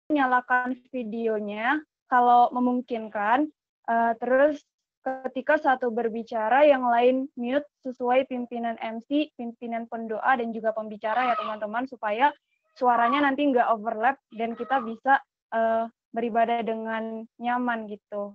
nyalakan videonya kalau memungkinkan. Terus ketika satu berbicara, yang lain mute sesuai pimpinan MC, pimpinan pendoa, dan juga pembicara ya teman-teman, supaya suaranya nanti nggak overlap dan kita bisa beribadah dengan nyaman gitu.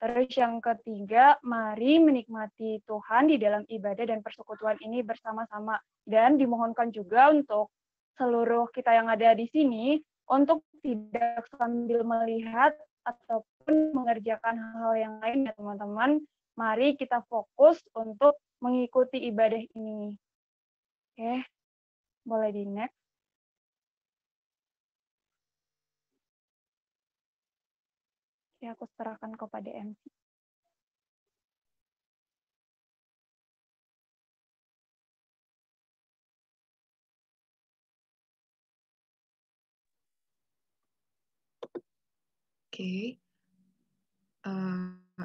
Terus yang ketiga, mari menikmati Tuhan di dalam ibadah dan persekutuan ini bersama-sama. Dan dimohonkan juga untuk seluruh kita yang ada di sini, untuk tidak sambil melihat ataupun mengerjakan hal yang lain ya teman-teman. Mari kita fokus untuk mengikuti ibadah ini. Oke, boleh di next. Ya, aku serahkan kepada MC. Oke.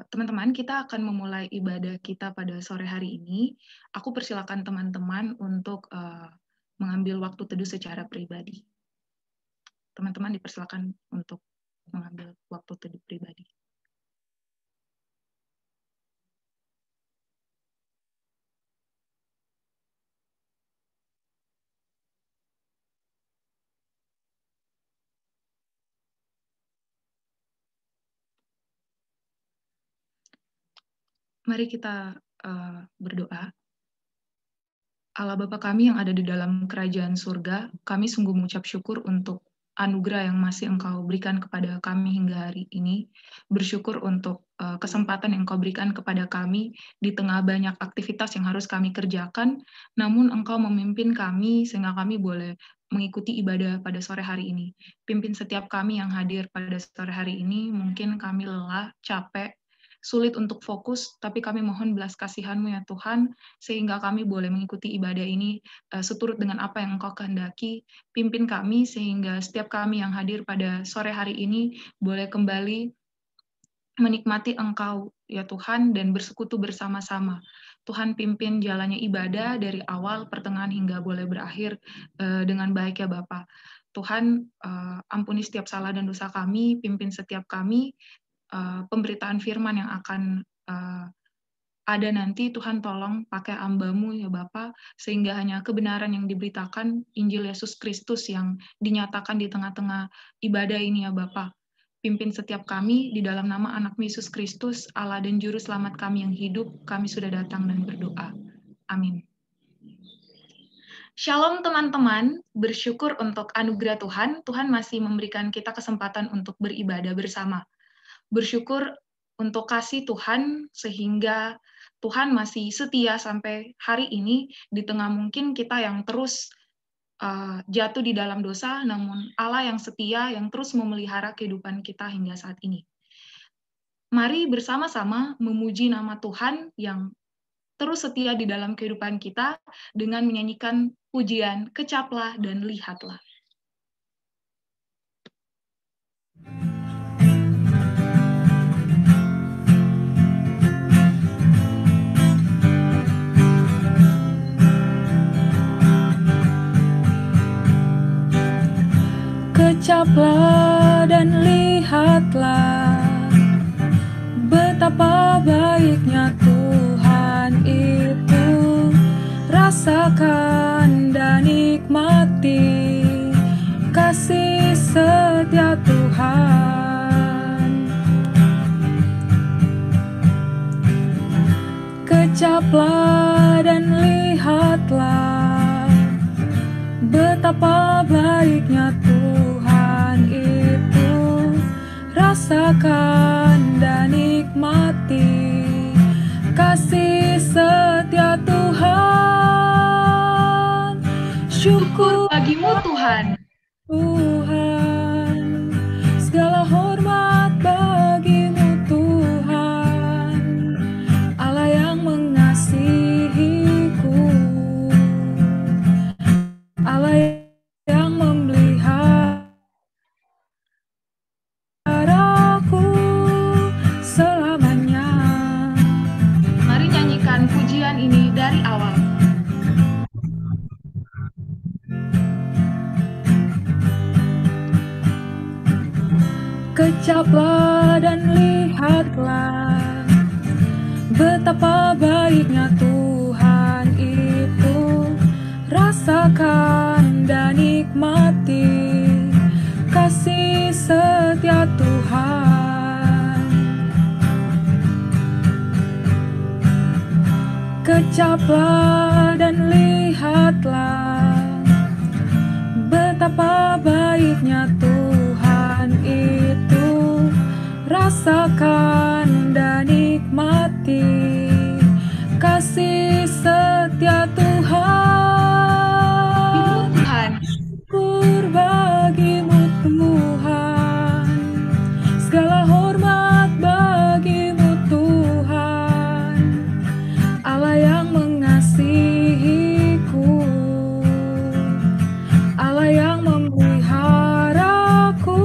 Teman-teman, kita akan memulai ibadah kita pada sore hari ini. Aku persilakan teman-teman untuk mengambil waktu teduh secara pribadi. Teman-teman dipersilakan untuk mengambil waktu teduh pribadi. Mari kita berdoa. Allah Bapa kami yang ada di dalam kerajaan surga, kami sungguh mengucap syukur untuk anugerah yang masih Engkau berikan kepada kami hingga hari ini. Bersyukur untuk kesempatan yang Engkau berikan kepada kami di tengah banyak aktivitas yang harus kami kerjakan, namun Engkau memimpin kami sehingga kami boleh mengikuti ibadah pada sore hari ini. Pimpin setiap kami yang hadir pada sore hari ini, mungkin kami lelah, capek, sulit untuk fokus, tapi kami mohon belas kasihan-Mu ya Tuhan, sehingga kami boleh mengikuti ibadah ini seturut dengan apa yang Engkau kehendaki. Pimpin kami sehingga setiap kami yang hadir pada sore hari ini boleh kembali menikmati Engkau ya Tuhan dan bersekutu bersama-sama. Tuhan pimpin jalannya ibadah dari awal, pertengahan hingga boleh berakhir dengan baik ya Bapa. Tuhan ampuni setiap salah dan dosa kami, pimpin setiap kami, pemberitaan firman yang akan ada nanti, Tuhan tolong pakai hamba-Mu ya Bapa, sehingga hanya kebenaran yang diberitakan, Injil Yesus Kristus yang dinyatakan di tengah-tengah ibadah ini ya Bapa. Pimpin setiap kami di dalam nama anak Yesus Kristus, Allah dan Juru Selamat kami yang hidup, kami sudah datang dan berdoa. Amin. Shalom teman-teman, bersyukur untuk anugerah Tuhan, Tuhan masih memberikan kita kesempatan untuk beribadah bersama. Bersyukur untuk kasih Tuhan sehingga Tuhan masih setia sampai hari ini di tengah mungkin kita yang terus jatuh di dalam dosa, namun Allah yang setia yang terus memelihara kehidupan kita hingga saat ini. Mari bersama-sama memuji nama Tuhan yang terus setia di dalam kehidupan kita dengan menyanyikan pujian Kecaplah dan Lihatlah. Kecaplah dan lihatlah betapa baiknya Tuhan itu. Rasakan dan nikmati kasih setia Tuhan. Kecaplah dan lihatlah betapa baiknya Tuhan itu. Rasakan dan nikmati kasih setia Tuhan. Syukur bagimu Tuhan. Tuhan, segala hormat bagimu Tuhan, Allah yang mengasihiku, Allah yang memeliharaku. Kecaplah dan lihatlah betapa baiknya Tuhan itu. Rasakan dan nikmati kasih setia Tuhan. Kecaplah dan lihatlah betapa baiknya Tuhan itu. Rasakan dan nikmati kasih setia Tuhan. Tuhan, Syukur bagimu Tuhan, segala hormat bagimu Tuhan, Allah yang mengasihiku, Allah yang memeliharaku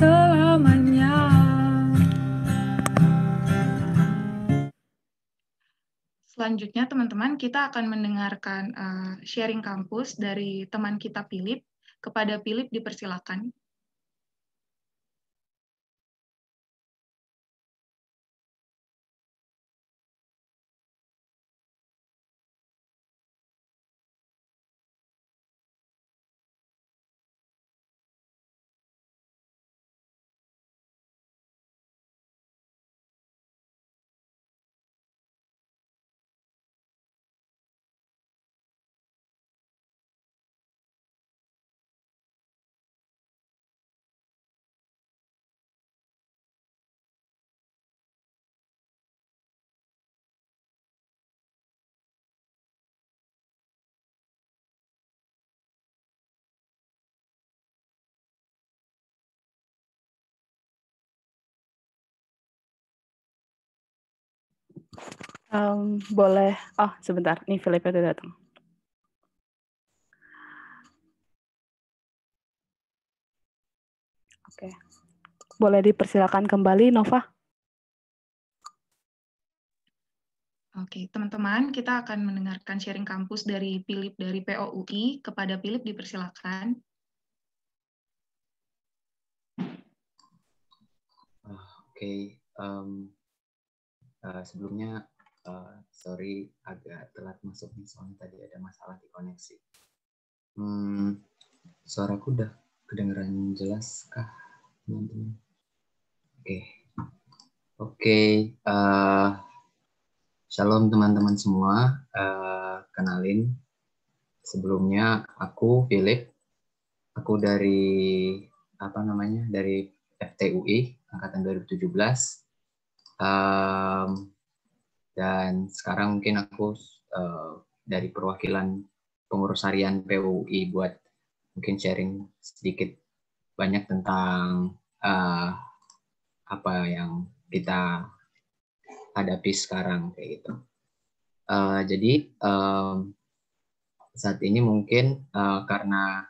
selamanya. selanjutnya teman-teman kita akan mendengarkan sharing kampus dari teman kita Philip. Kepada Philip dipersilakan. Boleh. Oh, sebentar. Nih Philip udah datang. Oke. Boleh dipersilakan kembali, Nova. Oke, teman-teman, kita akan mendengarkan sharing kampus dari Philip dari POUI. Kepada Philip dipersilakan. Oke. Sebelumnya, sorry agak telat masuknya soalnya tadi ada masalah di koneksi. Suaraku udah kedengeran jelas kah, teman-teman? Oke. Shalom teman-teman semua. Kenalin, sebelumnya aku Philip. Aku dari dari FTUI angkatan 2017. Dan sekarang mungkin aku dari perwakilan pengurus harian PUI buat mungkin sharing sedikit banyak tentang apa yang kita hadapi sekarang kayak gitu. Jadi saat ini mungkin karena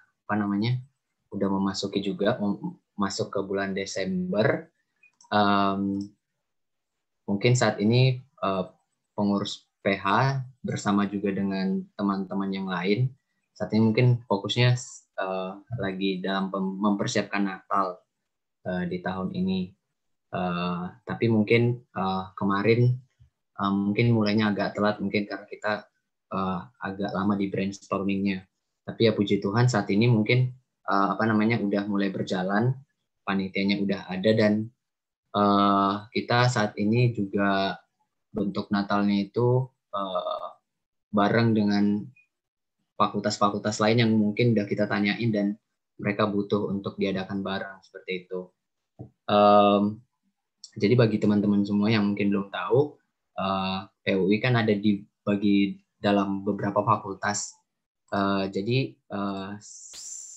udah masuk ke bulan Desember, mungkin saat ini pengurus PH bersama juga dengan teman-teman yang lain saat ini mungkin fokusnya lagi dalam mempersiapkan Natal di tahun ini. Tapi mungkin kemarin mungkin mulainya agak telat mungkin karena kita agak lama di brainstormingnya. Tapi ya puji Tuhan saat ini mungkin udah mulai berjalan, panitianya udah ada dan kita saat ini juga bentuk Natalnya itu bareng dengan fakultas-fakultas lain yang mungkin udah kita tanyain dan mereka butuh untuk diadakan bareng seperti itu. Jadi bagi teman-teman semua yang mungkin belum tahu, PUI kan ada dibagi dalam beberapa fakultas. Jadi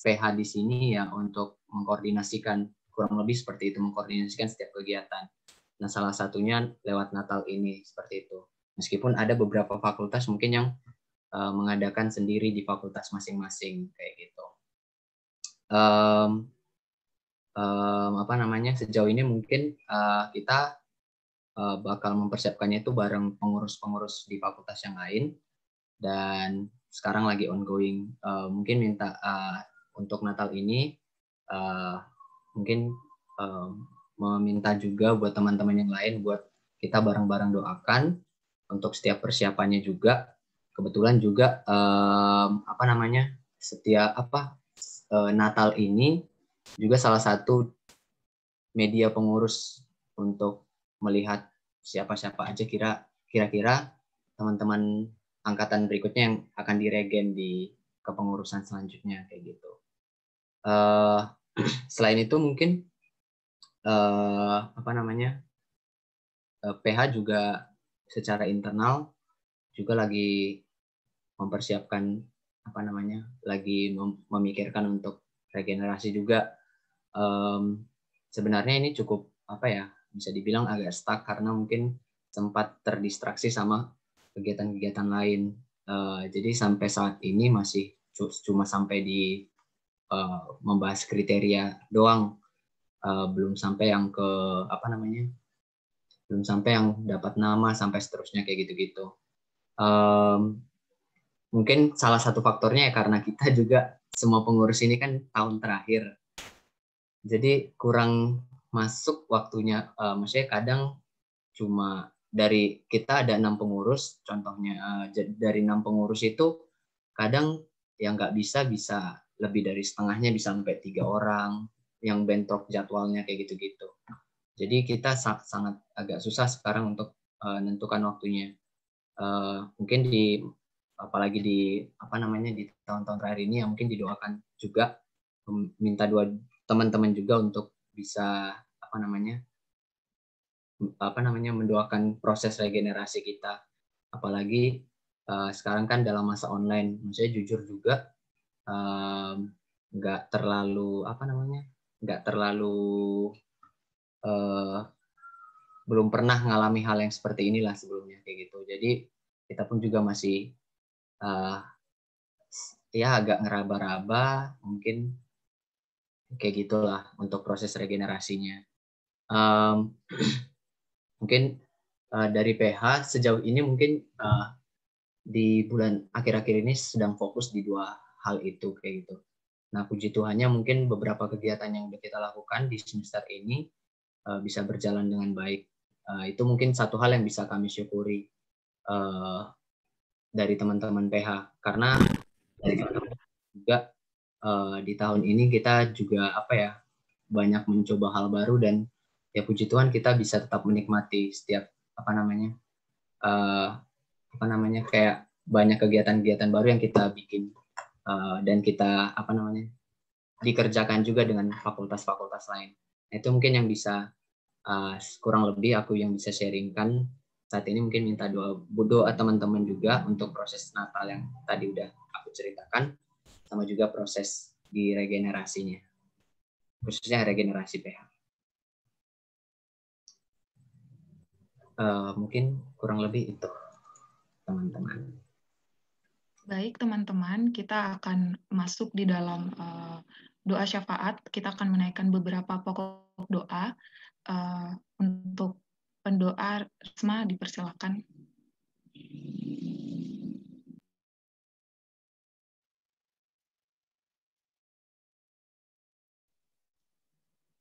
PH di sini ya untuk mengkoordinasikan kurang lebih seperti itu, mengkoordinasikan setiap kegiatan. Nah, salah satunya lewat Natal ini seperti itu. Meskipun ada beberapa fakultas mungkin yang mengadakan sendiri di fakultas masing-masing kayak gitu. Sejauh ini mungkin kita bakal mempersiapkannya itu bareng pengurus-pengurus di fakultas yang lain dan sekarang lagi ongoing. Mungkin minta untuk Natal ini mungkin meminta juga buat teman-teman yang lain buat kita bareng-bareng doakan untuk setiap persiapannya juga. Kebetulan juga setiap Natal ini juga salah satu media pengurus untuk melihat siapa-siapa aja kira-kira teman-teman angkatan berikutnya yang akan diregen di kepengurusan selanjutnya kayak gitu. Selain itu mungkin PH juga secara internal juga lagi mempersiapkan lagi memikirkan untuk regenerasi juga. Sebenarnya ini cukup bisa dibilang agak stuck karena mungkin sempat terdistraksi sama kegiatan-kegiatan lain. Jadi sampai saat ini masih cuma sampai di membahas kriteria doang, belum sampai yang ke belum sampai yang dapat nama sampai seterusnya kayak gitu-gitu. Mungkin salah satu faktornya ya karena kita juga semua pengurus ini kan tahun terakhir, jadi kurang masuk waktunya. Maksudnya kadang cuma dari kita ada 6 pengurus, contohnya dari 6 pengurus itu kadang yang nggak bisa lebih dari setengahnya, bisa sampai 3 orang yang bentrok jadwalnya kayak gitu-gitu. Jadi kita sangat agak susah sekarang untuk menentukan waktunya. Mungkin apalagi di tahun-tahun terakhir ini, yang mungkin didoakan juga, minta doa teman-teman juga untuk bisa mendoakan proses regenerasi kita. Apalagi sekarang kan dalam masa online, maksudnya jujur juga nggak terlalu belum pernah ngalami hal yang seperti inilah sebelumnya kayak gitu. Jadi kita pun juga masih agak ngeraba-raba mungkin kayak gitulah untuk proses regenerasinya. Mungkin dari PH sejauh ini mungkin di bulan akhir-akhir ini sedang fokus di 2 hal itu kayak gitu. Nah, puji Tuhannya mungkin beberapa kegiatan yang udah kita lakukan di semester ini bisa berjalan dengan baik. Itu mungkin satu hal yang bisa kami syukuri dari teman-teman PH, karena dari teman-teman juga di tahun ini kita juga banyak mencoba hal baru, dan ya puji Tuhan kita bisa tetap menikmati setiap kayak banyak kegiatan-kegiatan baru yang kita bikin dan kita dikerjakan juga dengan fakultas-fakultas lain. Itu mungkin yang bisa kurang lebih aku yang bisa sharingkan saat ini. Mungkin minta doa teman-teman juga untuk proses Natal yang tadi udah aku ceritakan, sama juga proses di regenerasinya, khususnya regenerasi PH. Mungkin kurang lebih itu, teman-teman. Baik, teman-teman, kita akan masuk di dalam doa syafaat. Kita akan menaikkan beberapa pokok doa. Untuk pendoa, Risma dipersilakan.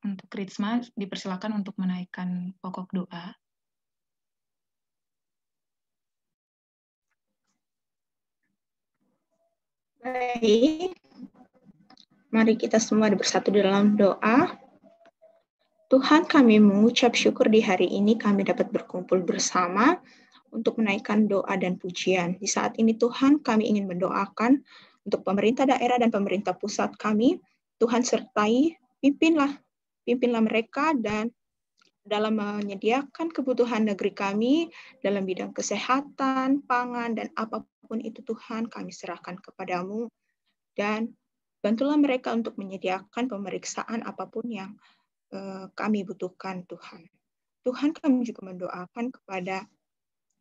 Untuk Risma dipersilakan untuk menaikkan pokok doa. Baik, mari kita semua bersatu dalam doa. Tuhan, kami mengucap syukur di hari ini kami dapat berkumpul bersama untuk menaikkan doa dan pujian. Di saat ini Tuhan, kami ingin mendoakan untuk pemerintah daerah dan pemerintah pusat kami. Tuhan sertai, pimpinlah mereka dan dalam menyediakan kebutuhan negeri kami dalam bidang kesehatan, pangan, dan apapun itu Tuhan, kami serahkan kepadamu. Dan bantulah mereka untuk menyediakan pemeriksaan apapun yang kami butuhkan Tuhan. Tuhan, kami juga mendoakan kepada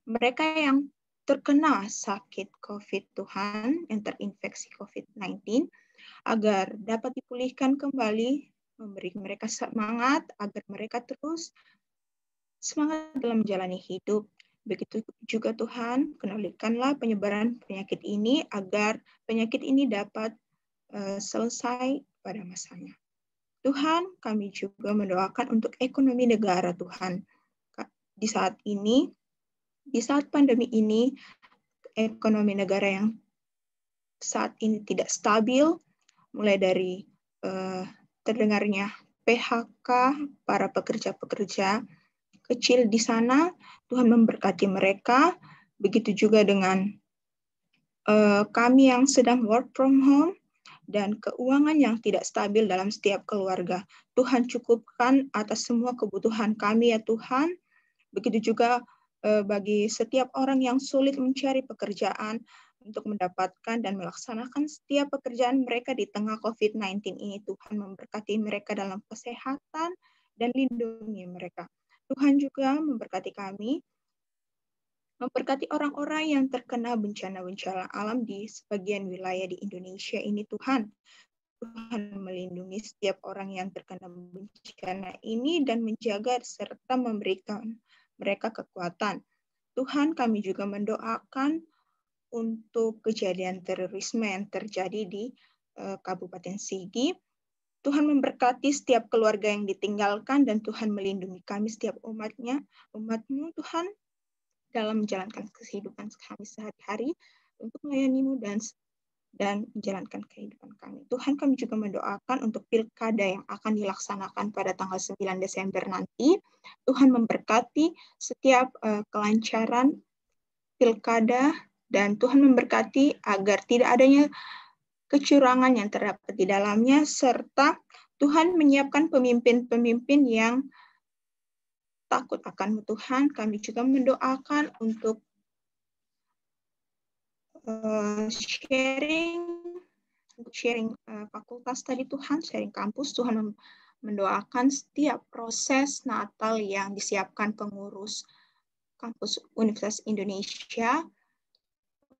mereka yang terkena sakit COVID Tuhan, yang terinfeksi COVID-19, agar dapat dipulihkan kembali, memberi mereka semangat, agar mereka terus semangat dalam menjalani hidup. Begitu juga Tuhan, kendalikanlah penyebaran penyakit ini, agar penyakit ini dapat selesai pada masanya. Tuhan, kami juga mendoakan untuk ekonomi negara, Tuhan. Di saat pandemi ini, ekonomi negara yang saat ini tidak stabil, mulai dari terdengarnya PHK para pekerja-pekerja kecil di sana, Tuhan memberkati mereka. Begitu juga dengan kami yang sedang work from home dan keuangan yang tidak stabil dalam setiap keluarga. Tuhan cukupkan atas semua kebutuhan kami ya Tuhan. Begitu juga bagi setiap orang yang sulit mencari pekerjaan untuk mendapatkan dan melaksanakan setiap pekerjaan mereka di tengah COVID-19 ini. Tuhan memberkati mereka dalam kesehatan dan lindungi mereka. Tuhan juga memberkati kami, memberkati orang-orang yang terkena bencana-bencana alam di sebagian wilayah di Indonesia ini, Tuhan. Tuhan melindungi setiap orang yang terkena bencana ini dan menjaga serta memberikan mereka kekuatan. Tuhan, kami juga mendoakan untuk kejadian terorisme yang terjadi di Kabupaten Sigi. Tuhan memberkati setiap keluarga yang ditinggalkan dan Tuhan melindungi kami setiap umat-Mu Tuhan dalam menjalankan kehidupan kami sehari-hari untuk melayani-Mu dan menjalankan kehidupan kami. Tuhan, kami juga mendoakan untuk pilkada yang akan dilaksanakan pada tanggal 9 Desember nanti. Tuhan memberkati setiap kelancaran pilkada dan Tuhan memberkati agar tidak adanya kecurangan yang terdapat di dalamnya, serta Tuhan menyiapkan pemimpin-pemimpin yang takut akan Tuhan. Kami juga mendoakan untuk sharing fakultas tadi Tuhan, sharing kampus. Tuhan mendoakan setiap proses Natal yang disiapkan pengurus kampus Universitas Indonesia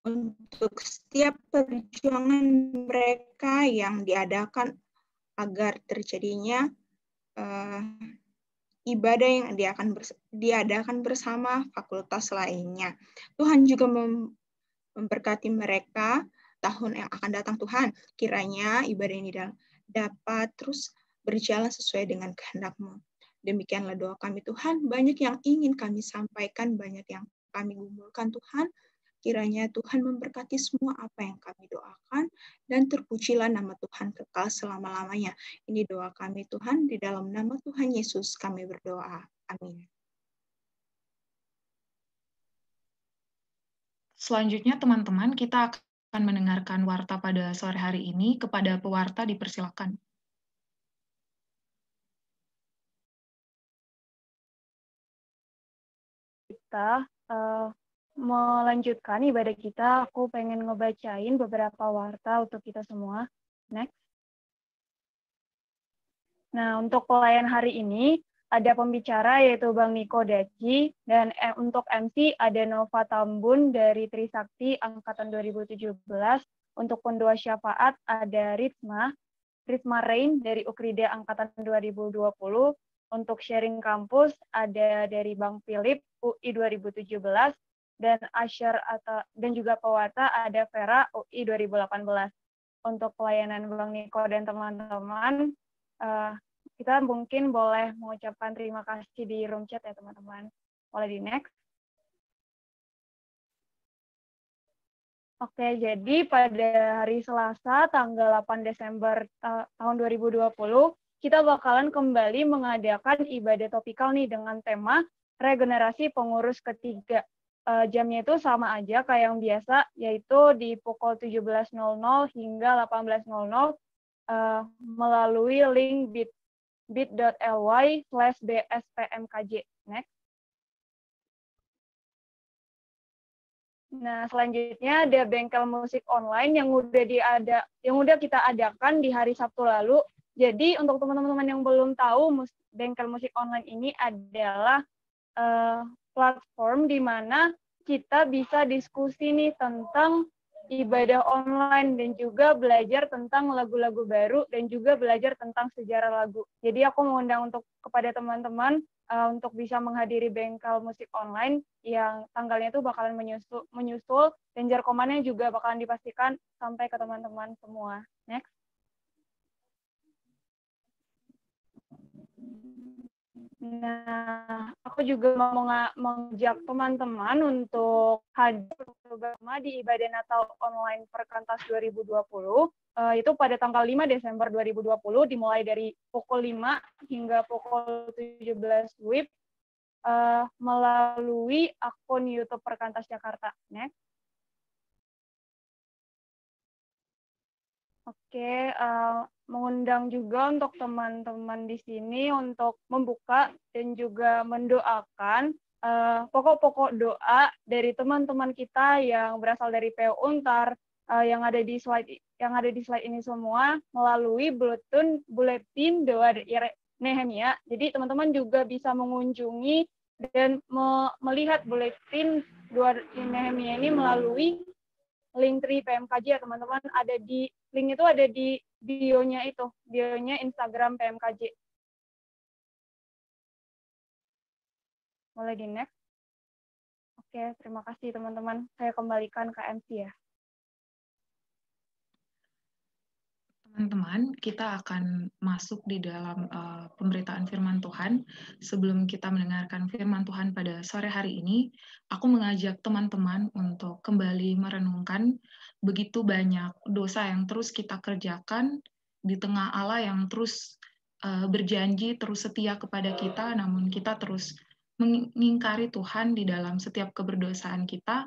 untuk setiap perjuangan mereka yang diadakan agar terjadinya ibadah yang diadakan bersama fakultas lainnya. Tuhan juga memberkati mereka tahun yang akan datang, Tuhan. Kiranya ibadah ini dapat terus berjalan sesuai dengan kehendak-Mu. Demikianlah doa kami, Tuhan. Banyak yang ingin kami sampaikan, banyak yang kami gumulkan, Tuhan. Kiranya Tuhan memberkati semua apa yang kami doakan, dan terpujilah nama Tuhan kekal selama-lamanya. Ini doa kami, Tuhan, di dalam nama Tuhan Yesus kami berdoa. Amin. Selanjutnya, teman-teman, kita akan mendengarkan warta pada sore hari ini. Kepada pewarta dipersilakan. Kita melanjutkan ibadah kita, aku pengen ngebacain beberapa warta untuk kita semua. Next. Nah, untuk pelayan hari ini, ada pembicara yaitu Bang Niko Daci, dan untuk MC ada Nova Tambun dari Trisakti Angkatan 2017. Untuk pendua syafaat ada Rizma Rain dari Ukrida Angkatan 2020. Untuk sharing kampus ada dari Bang Philip UI 2017. Dan Asyar dan juga pewarta ada Vera UI 2018. Untuk pelayanan Bang Niko dan teman-teman, kita mungkin boleh mengucapkan terima kasih di room chat ya teman-teman. Boleh di next. Oke, jadi pada hari Selasa tanggal 8 Desember tahun 2020, kita bakalan kembali mengadakan ibadah topikal nih dengan tema regenerasi pengurus ketiga. Jamnya itu sama aja kayak yang biasa, yaitu di pukul 17.00 hingga 18.00 melalui link bit.ly/bspmkj. Next. Nah, selanjutnya ada bengkel musik online yang udah kita adakan di hari Sabtu lalu. Jadi untuk teman-teman yang belum tahu, bengkel musik online ini adalah platform di mana kita bisa diskusi nih tentang ibadah online dan juga belajar tentang lagu-lagu baru dan juga belajar tentang sejarah lagu. Jadi aku mengundang kepada teman-teman untuk bisa menghadiri bengkel musik online yang tanggalnya itu bakalan menyusul dan jarkomannya juga bakalan dipastikan sampai ke teman-teman semua. Next. Nah, aku juga mau mengajak teman-teman untuk hadir bersama di ibadah Natal online Perkantas 2020. Itu pada tanggal 5 Desember 2020, dimulai dari pukul 5 hingga pukul 17 WIB melalui akun YouTube Perkantas Jakarta. Next. Oke, mengundang juga untuk teman-teman di sini untuk membuka dan juga mendoakan pokok-pokok doa dari teman-teman kita yang berasal dari PO Untar yang ada di slide ini semua melalui buletin doa Nehemia. Jadi teman-teman juga bisa mengunjungi dan melihat buletin doa Nehemia ini melalui Linktree PMKJ ya teman-teman, link itu ada di bio-nya Instagram PMKJ. Boleh di next. Oke, terima kasih teman-teman. Saya kembalikan ke MC ya. Teman-teman, kita akan masuk di dalam pemberitaan firman Tuhan. Sebelum kita mendengarkan firman Tuhan pada sore hari ini, aku mengajak teman-teman untuk kembali merenungkan begitu banyak dosa yang terus kita kerjakan di tengah Allah yang terus berjanji, terus setia kepada kita, namun kita terus mengingkari Tuhan di dalam setiap keberdosaan kita.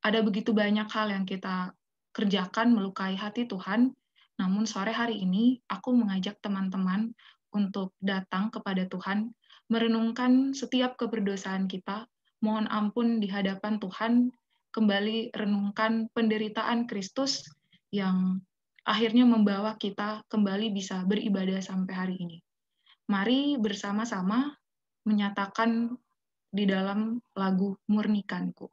Ada begitu banyak hal yang kita kerjakan melukai hati Tuhan. Namun sore hari ini, aku mengajak teman-teman untuk datang kepada Tuhan, merenungkan setiap keberdosaan kita, mohon ampun di hadapan Tuhan, kembali renungkan penderitaan Kristus yang akhirnya membawa kita kembali bisa beribadah sampai hari ini. Mari bersama-sama menyatakan di dalam lagu Murnikanku.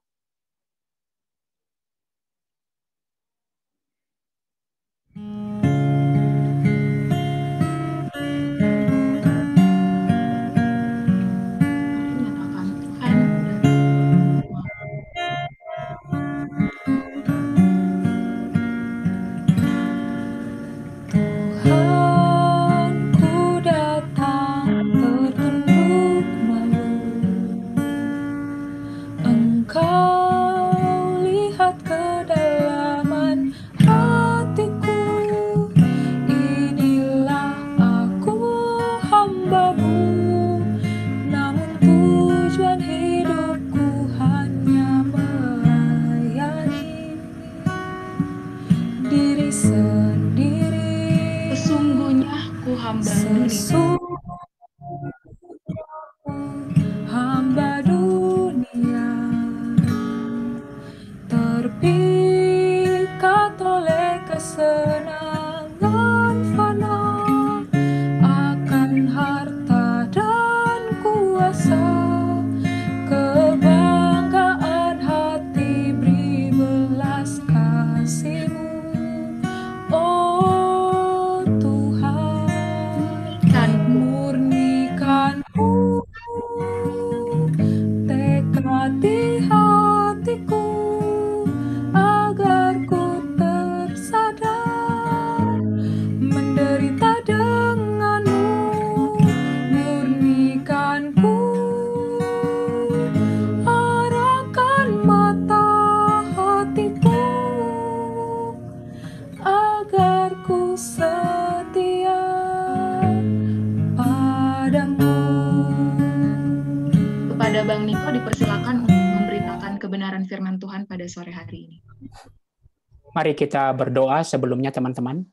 Hamba dunia terpikat oleh kesenangan fana akan harta dan kuasa, kebanggaan hati beri belas kasih-Mu, oh Tuhan, murnikanku tekad hatiku agar ku tersadar menderita denganmu, murnikanku arahkan mata hatiku agar ku setia padamu. Kepada Bang Niko dipersilakan untuk memberitakan kebenaran firman Tuhan pada sore hari ini. Mari kita berdoa sebelumnya teman-teman.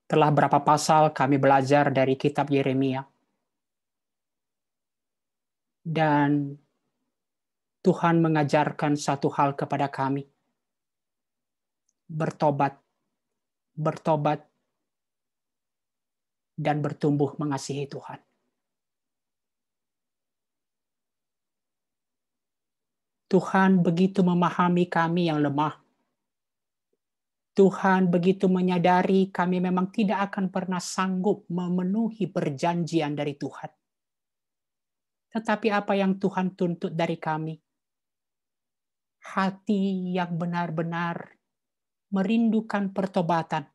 Telah berapa pasal kami belajar dari kitab Yeremia. Dan Tuhan mengajarkan satu hal kepada kami. Bertobat, dan bertumbuh mengasihi Tuhan. Tuhan begitu memahami kami yang lemah. Tuhan begitu menyadari kami memang tidak akan pernah sanggup memenuhi perjanjian dari Tuhan. Tetapi apa yang Tuhan tuntut dari kami? Hati yang benar-benar merindukan pertobatan,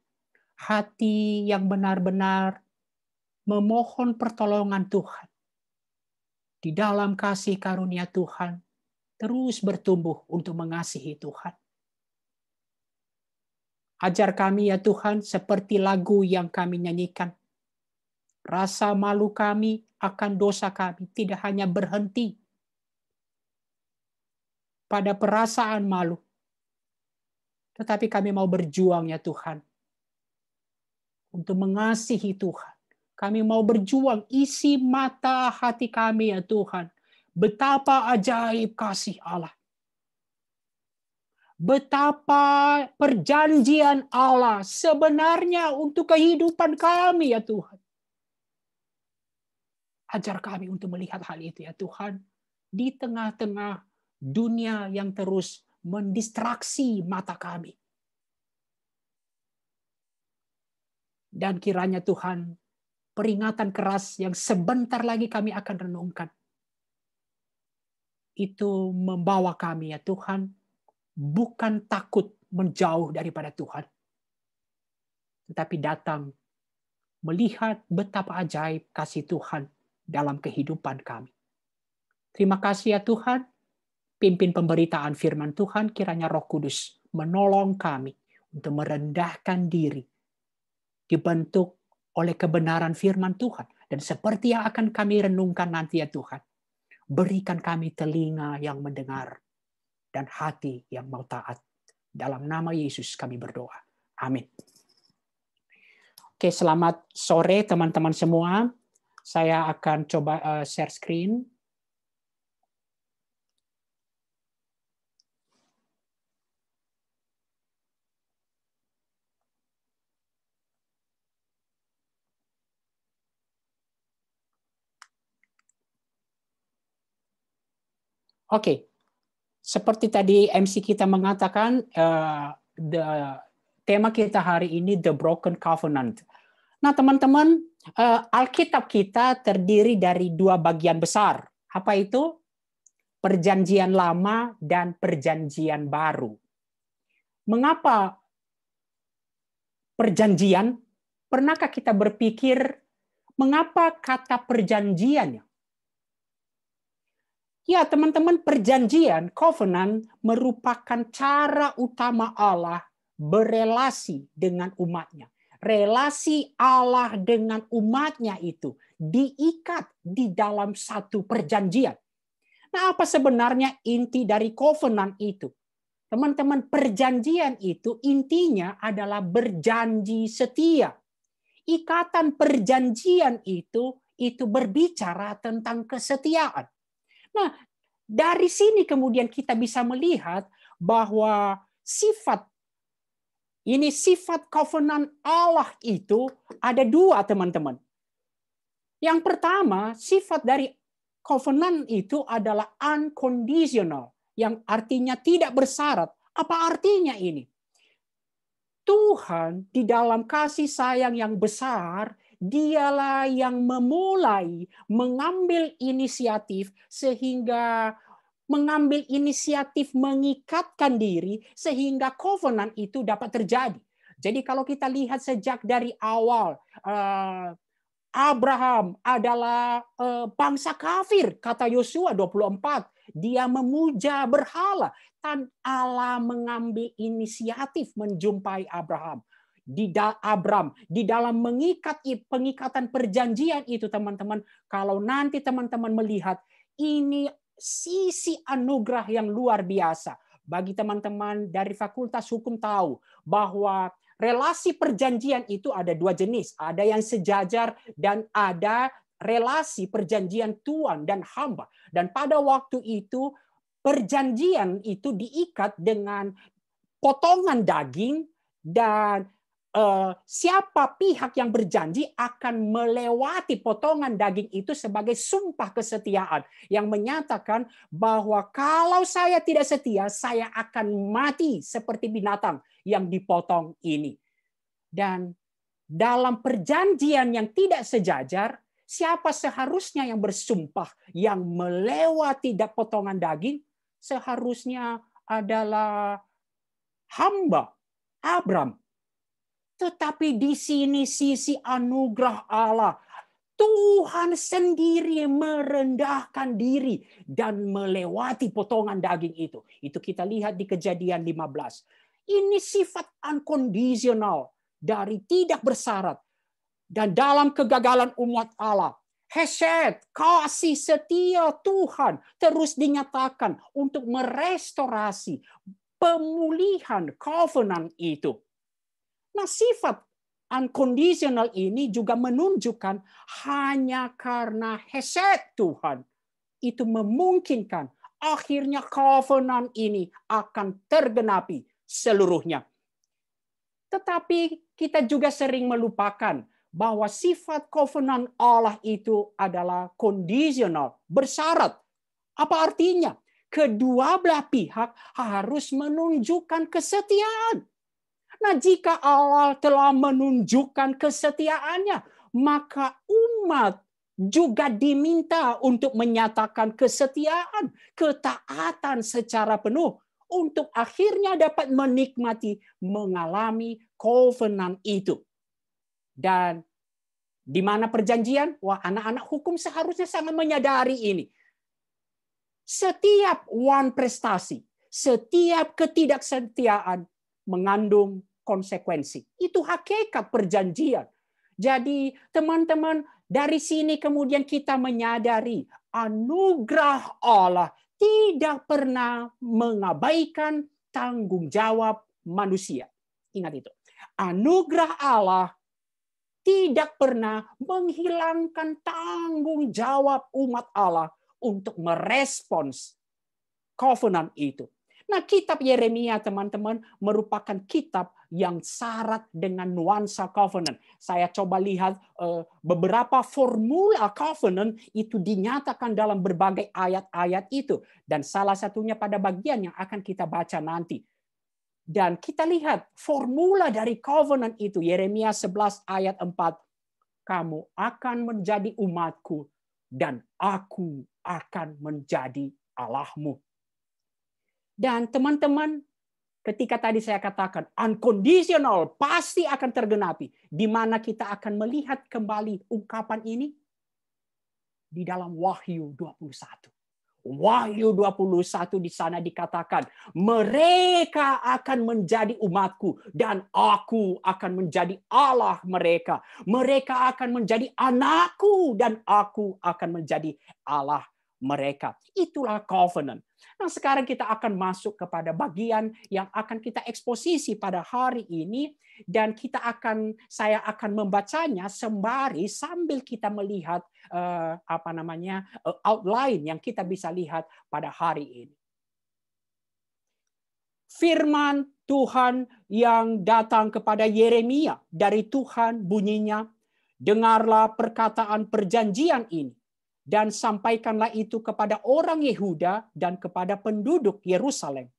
hati yang benar-benar memohon pertolongan Tuhan. Di dalam kasih karunia Tuhan, terus bertumbuh untuk mengasihi Tuhan. Ajar kami ya Tuhan, seperti lagu yang kami nyanyikan. Rasa malu kami akan dosa kami tidak hanya berhenti pada perasaan malu, tetapi kami mau berjuang ya Tuhan untuk mengasihi Tuhan. Kami mau berjuang, isi mata hati kami ya Tuhan. Betapa ajaib kasih Allah. Betapa perjanjian Allah sebenarnya untuk kehidupan kami ya Tuhan. Ajar kami untuk melihat hal itu ya Tuhan. Di tengah-tengah dunia yang terus mendistraksi mata kami. Dan kiranya Tuhan, peringatan keras yang sebentar lagi kami akan renungkan. Itu membawa kami ya Tuhan, bukan takut menjauh daripada Tuhan. Tetapi datang melihat betapa ajaib kasih Tuhan dalam kehidupan kami. Terima kasih ya Tuhan, pimpin pemberitaan firman Tuhan, kiranya Roh Kudus menolong kami untuk merendahkan diri, dibentuk oleh kebenaran firman Tuhan. Dan seperti yang akan kami renungkan nanti ya Tuhan, berikan kami telinga yang mendengar dan hati yang mau taat. Dalam nama Yesus kami berdoa. Amin. Oke, selamat sore teman-teman semua. Saya akan coba share screen. Oke, seperti tadi MC kita mengatakan, tema kita hari ini The Broken Covenant. Nah, teman-teman, Alkitab kita terdiri dari dua bagian besar. Apa itu? Perjanjian Lama dan Perjanjian Baru. Mengapa perjanjian? Pernahkah kita berpikir mengapa kata perjanjiannya? Ya, teman-teman, perjanjian, covenant, merupakan cara utama Allah berelasi dengan umatnya. Relasi Allah dengan umatnya itu diikat di dalam satu perjanjian. Nah, apa sebenarnya inti dari covenant itu? Teman-teman, perjanjian itu intinya adalah berjanji setia. Ikatan perjanjian itu berbicara tentang kesetiaan. Nah, dari sini kemudian kita bisa melihat bahwa sifat covenant Allah itu ada dua, teman-teman. Yang pertama, sifat dari covenant itu adalah unconditional, yang artinya tidak bersyarat. Apa artinya ini? Tuhan di dalam kasih sayang yang besar, Dialah yang memulai mengambil inisiatif sehingga mengambil inisiatif mengikatkan diri sehingga covenant itu dapat terjadi. Jadi kalau kita lihat sejak dari awal, Abraham adalah bangsa kafir, kata Yosua 24. Dia memuja berhala. Dan Allah mengambil inisiatif menjumpai Abraham. Di dalam mengikat pengikatan perjanjian itu, teman-teman, kalau nanti teman-teman melihat ini sisi anugerah yang luar biasa. Bagi teman-teman dari Fakultas Hukum tahu bahwa relasi perjanjian itu ada dua jenis. Ada yang sejajar dan ada relasi perjanjian tuan dan hamba. Dan pada waktu itu perjanjian itu diikat dengan potongan daging dan siapa pihak yang berjanji akan melewati potongan daging itu sebagai sumpah kesetiaan yang menyatakan bahwa kalau saya tidak setia, saya akan mati seperti binatang yang dipotong ini. Dan dalam perjanjian yang tidak sejajar, siapa seharusnya yang bersumpah yang melewati potongan daging? Seharusnya adalah hamba Abram. Tetapi di sini sisi anugerah Allah. Tuhan sendiri merendahkan diri dan melewati potongan daging itu. Itu kita lihat di Kejadian 15. Ini sifat unconditional, dari tidak bersyarat. Dan dalam kegagalan umat Allah, Hesed, kasih setia Tuhan terus dinyatakan untuk merestorasi pemulihan covenant itu. Nah, sifat unconditional ini juga menunjukkan hanya karena hesed Tuhan itu memungkinkan akhirnya covenant ini akan tergenapi seluruhnya. Tetapi kita juga sering melupakan bahwa sifat covenant Allah itu adalah conditional, bersyarat. Apa artinya? Kedua belah pihak harus menunjukkan kesetiaan. Nah, jika Allah telah menunjukkan kesetiaannya, maka umat juga diminta untuk menyatakan kesetiaan, ketaatan secara penuh, untuk akhirnya dapat menikmati, mengalami covenant itu. Dan di mana perjanjian? Wah, anak-anak hukum seharusnya sangat menyadari ini. Setiap prestasi, setiap ketidaksetiaan mengandung konsekuensi. Itu hakikat perjanjian. Jadi teman-teman, dari sini kemudian kita menyadari anugerah Allah tidak pernah mengabaikan tanggung jawab manusia. Ingat itu. Anugerah Allah tidak pernah menghilangkan tanggung jawab umat Allah untuk merespons covenant itu. Nah, kitab Yeremia, teman-teman, merupakan kitab yang syarat dengan nuansa covenant. Saya coba lihat beberapa formula covenant itu dinyatakan dalam berbagai ayat-ayat itu. Dan salah satunya pada bagian yang akan kita baca nanti. Dan kita lihat formula dari covenant itu. Yeremia 11 ayat 4. Kamu akan menjadi umatku dan aku akan menjadi Allahmu. Dan teman-teman, ketika tadi saya katakan unconditional pasti akan tergenapi. Di mana kita akan melihat kembali ungkapan ini? Di dalam Wahyu 21. Wahyu 21 di sana dikatakan, mereka akan menjadi umatku dan aku akan menjadi Allah mereka. Mereka akan menjadi anakku dan aku akan menjadi Allah mereka. Itulah covenant. Nah, sekarang kita akan masuk kepada bagian yang akan kita eksposisi pada hari ini, dan saya akan membacanya sembari sambil kita melihat outline yang kita bisa lihat pada hari ini. Firman Tuhan yang datang kepada Yeremia dari Tuhan bunyinya, dengarlah perkataan perjanjian ini, dan sampaikanlah itu kepada orang Yehuda dan kepada penduduk Yerusalem.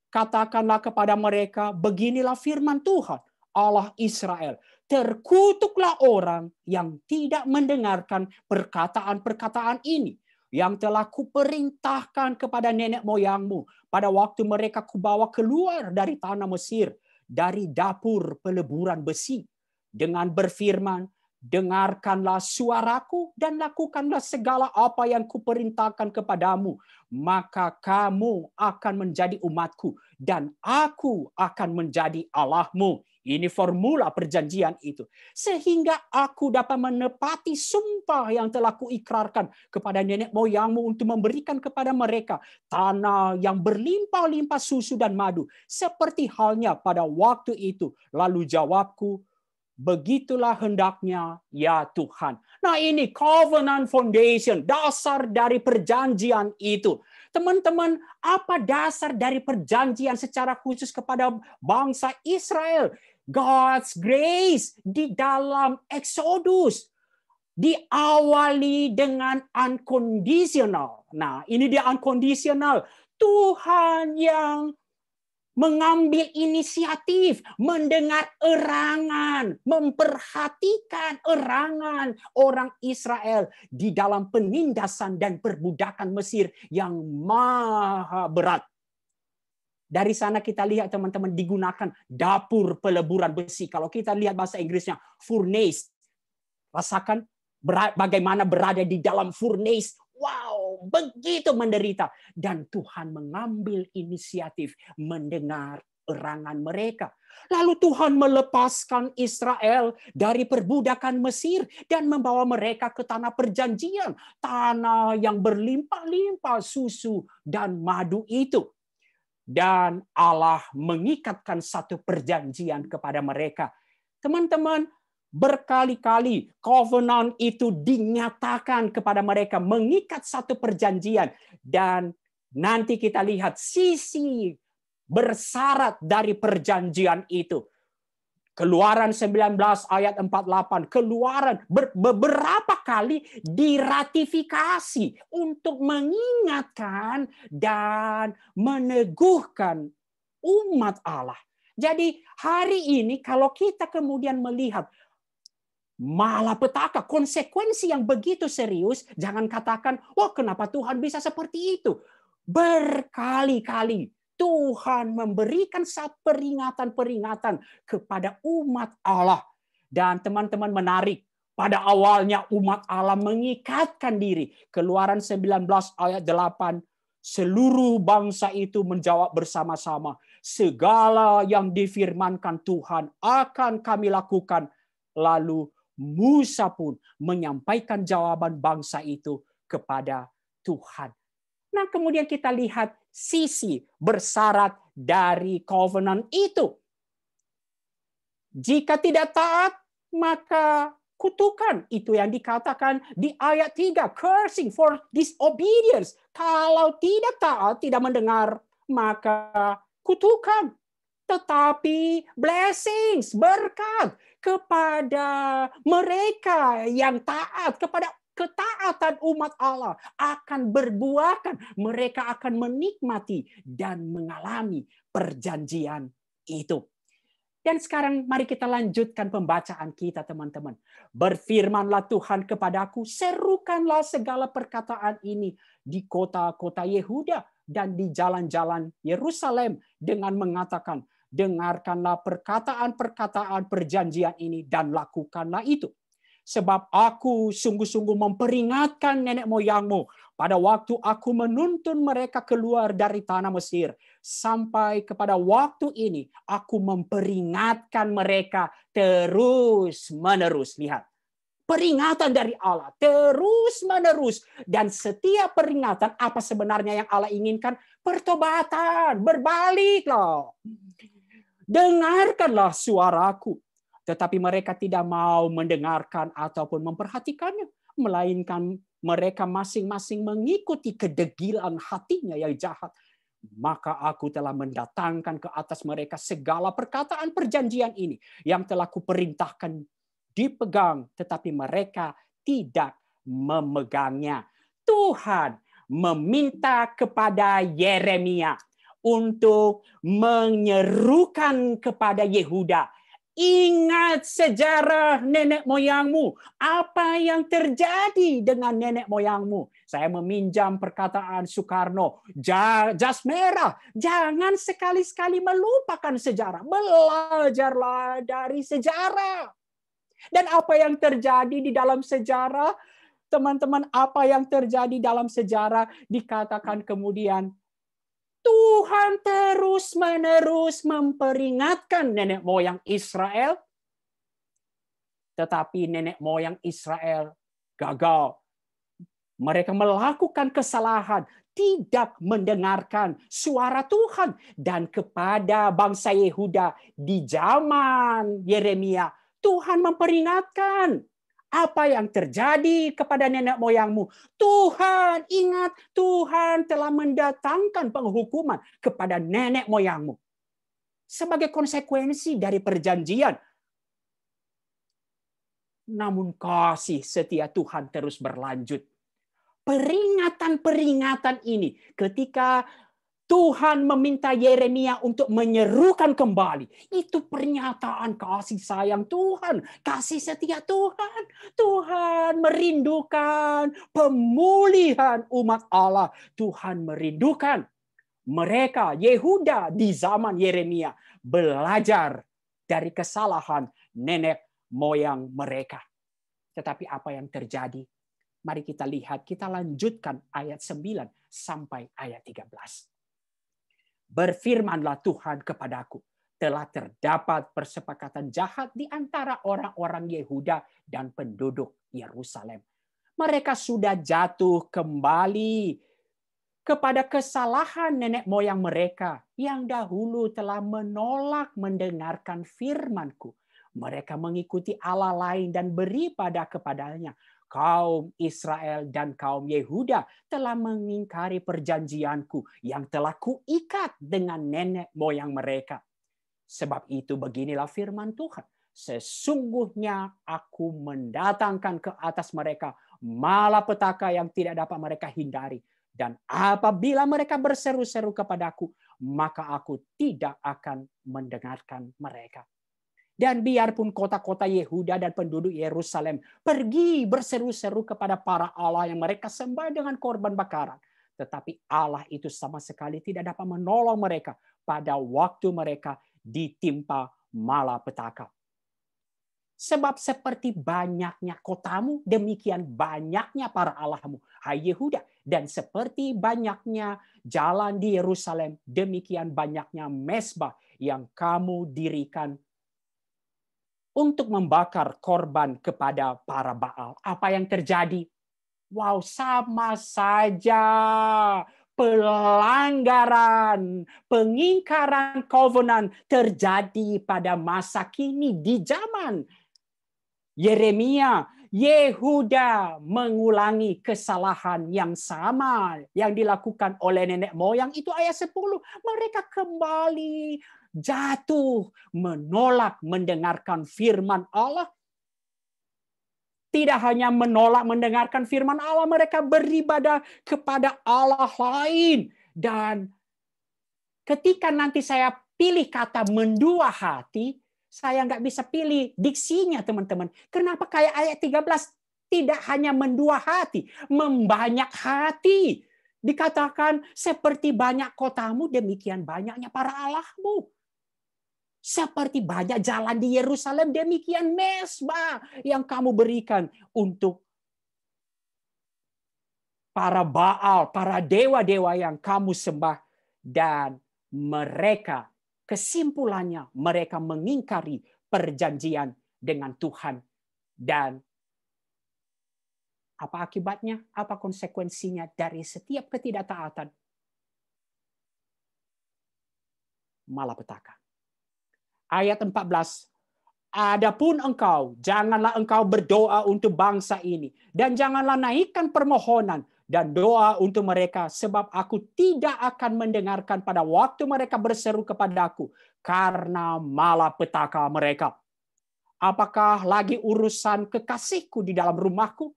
Katakanlah kepada mereka, beginilah firman Tuhan, Allah Israel. Terkutuklah orang yang tidak mendengarkan perkataan-perkataan ini, yang telah kuperintahkan kepada nenek moyangmu pada waktu mereka kubawa keluar dari tanah Mesir, dari dapur peleburan besi, dengan berfirman, dengarkanlah suaraku dan lakukanlah segala apa yang kuperintahkan kepadamu, maka kamu akan menjadi umatku dan aku akan menjadi Allahmu. Ini formula perjanjian itu. Sehingga aku dapat menepati sumpah yang telah kuikrarkan kepada nenek moyangmu untuk memberikan kepada mereka tanah yang berlimpah-limpah susu dan madu. Seperti halnya pada waktu itu. Lalu jawabku, begitulah hendaknya ya Tuhan. Nah, ini covenant foundation, dasar dari perjanjian itu. Teman-teman, apa dasar dari perjanjian secara khusus kepada bangsa Israel? God's grace di dalam Exodus. Diawali dengan unconditional. Nah, ini dia unconditional. Tuhan yang mengambil inisiatif, mendengar erangan, memperhatikan erangan orang Israel di dalam penindasan dan perbudakan Mesir yang maha berat. Dari sana kita lihat teman-teman digunakan dapur peleburan besi. Kalau kita lihat bahasa Inggrisnya furnace. Rasakan bagaimana berada di dalam furnace. Wow, begitu menderita. Dan Tuhan mengambil inisiatif mendengar erangan mereka. Lalu Tuhan melepaskan Israel dari perbudakan Mesir dan membawa mereka ke tanah perjanjian. Tanah yang berlimpah-limpah susu dan madu itu. Dan Allah mengikatkan satu perjanjian kepada mereka. Teman-teman, berkali-kali covenant itu dinyatakan kepada mereka, mengikat satu perjanjian. Dan nanti kita lihat sisi bersyarat dari perjanjian itu. Keluaran 19 ayat 48, Keluaran beberapa kali diratifikasi untuk mengingatkan dan meneguhkan umat Allah. Jadi hari ini kalau kita kemudian melihat malapetaka, konsekuensi yang begitu serius, jangan katakan, wah kenapa Tuhan bisa seperti itu? Berkali-kali Tuhan memberikan peringatan-peringatan kepada umat Allah. Dan teman-teman menarik, pada awalnya umat Allah mengikatkan diri. Keluaran 19 ayat 8, seluruh bangsa itu menjawab bersama-sama, segala yang difirmankan Tuhan akan kami lakukan. Lalu Musa pun menyampaikan jawaban bangsa itu kepada Tuhan. Nah, kemudian kita lihat sisi bersyarat dari covenant itu. Jika tidak taat, maka kutukan. Itu yang dikatakan di ayat 3. Cursing for disobedience. Kalau tidak taat, tidak mendengar, maka kutukan. Tetapi blessings, berkat kepada mereka yang taat, kepada ketaatan umat Allah akan berbuahkan. Mereka akan menikmati dan mengalami perjanjian itu. Dan sekarang mari kita lanjutkan pembacaan kita, teman-teman. Berfirmanlah Tuhan kepadaku, serukanlah segala perkataan ini di kota-kota Yehuda dan di jalan-jalan Yerusalem dengan mengatakan, dengarkanlah perkataan-perkataan perjanjian ini dan lakukanlah itu. Sebab aku sungguh-sungguh memperingatkan nenek moyangmu pada waktu aku menuntun mereka keluar dari tanah Mesir. Sampai kepada waktu ini aku memperingatkan mereka terus-menerus. Lihat, peringatan dari Allah terus-menerus. Dan setiap peringatan apa sebenarnya yang Allah inginkan? Pertobatan, berbaliklah. Dengarkanlah suaraku. Tetapi mereka tidak mau mendengarkan ataupun memperhatikannya. Melainkan mereka masing-masing mengikuti kedegilan hatinya yang jahat. Maka aku telah mendatangkan ke atas mereka segala perkataan perjanjian ini yang telah kuperintahkan dipegang, tetapi mereka tidak memegangnya. Tuhan meminta kepada Yeremia untuk menyerukan kepada Yehuda, ingat sejarah nenek moyangmu. Apa yang terjadi dengan nenek moyangmu? Saya meminjam perkataan Soekarno. Jas merah. Jangan sekali-sekali melupakan sejarah. Belajarlah dari sejarah. Dan apa yang terjadi di dalam sejarah? Teman-teman, apa yang terjadi dalam sejarah dikatakan kemudian Tuhan terus-menerus memperingatkan nenek moyang Israel, tetapi nenek moyang Israel gagal. Mereka melakukan kesalahan, tidak mendengarkan suara Tuhan. Dan kepada bangsa Yehuda di zaman Yeremia, Tuhan memperingatkan. Apa yang terjadi kepada nenek moyangmu? Tuhan, ingat, Tuhan telah mendatangkan penghukuman kepada nenek moyangmu. Sebagai konsekuensi dari perjanjian. Namun kasih setia Tuhan terus berlanjut. Peringatan-peringatan ini ketika Tuhan meminta Yeremia untuk menyerukan kembali. Itu pernyataan kasih sayang Tuhan. Kasih setia Tuhan. Tuhan merindukan pemulihan umat Allah. Tuhan merindukan mereka, Yehuda di zaman Yeremia, belajar dari kesalahan nenek moyang mereka. Tetapi apa yang terjadi? Mari kita lihat, kita lanjutkan ayat 9 sampai ayat 13. Berfirmanlah Tuhan kepadaku, telah terdapat persepakatan jahat di antara orang-orang Yehuda dan penduduk Yerusalem. Mereka sudah jatuh kembali kepada kesalahan nenek moyang mereka yang dahulu telah menolak mendengarkan firman-Ku. Mereka mengikuti Allah lain dan beribadah kepadanya. Kaum Israel dan kaum Yehuda telah mengingkari perjanjianku yang telah kuikat dengan nenek moyang mereka. Sebab itu beginilah firman Tuhan. Sesungguhnya aku mendatangkan ke atas mereka malapetaka yang tidak dapat mereka hindari. Dan apabila mereka berseru-seru kepadaku, maka aku tidak akan mendengarkan mereka. Dan biarpun kota-kota Yehuda dan penduduk Yerusalem pergi berseru-seru kepada para Allah yang mereka sembah dengan korban bakaran, tetapi Allah itu sama sekali tidak dapat menolong mereka pada waktu mereka ditimpa malapetaka. Sebab seperti banyaknya kotamu, demikian banyaknya para allahmu, hai Yehuda. Dan seperti banyaknya jalan di Yerusalem, demikian banyaknya mezbah yang kamu dirikan untuk membakar korban kepada para Baal. Apa yang terjadi? Wow, sama saja pelanggaran, pengingkaran covenant terjadi pada masa kini di zaman Yeremia. Yehuda mengulangi kesalahan yang sama yang dilakukan oleh nenek moyang itu ayat 10. Mereka kembali jatuh menolak mendengarkan firman Allah. Tidak hanya menolak mendengarkan firman Allah, mereka beribadah kepada Allah lain. Dan ketika nanti saya pilih kata mendua hati, saya nggak bisa pilih diksinya, teman-teman. Kenapa kayak ayat 13? Tidak hanya mendua hati, membanyak hati. Dikatakan seperti banyak kotamu, demikian banyaknya para allahmu. Seperti banyak jalan di Yerusalem, demikian mezbah yang kamu berikan untuk para Baal, para dewa-dewa yang kamu sembah. Dan mereka, kesimpulannya, mereka mengingkari perjanjian dengan Tuhan. Dan apa akibatnya? Apa konsekuensinya dari setiap ketidaktaatan? Malapetaka. Ayat 14. Adapun engkau, janganlah engkau berdoa untuk bangsa ini. Dan janganlah naikkan permohonan dan doa untuk mereka. Sebab aku tidak akan mendengarkan pada waktu mereka berseru kepadaku. Karena malapetaka mereka. Apakah lagi urusan kekasihku di dalam rumahku?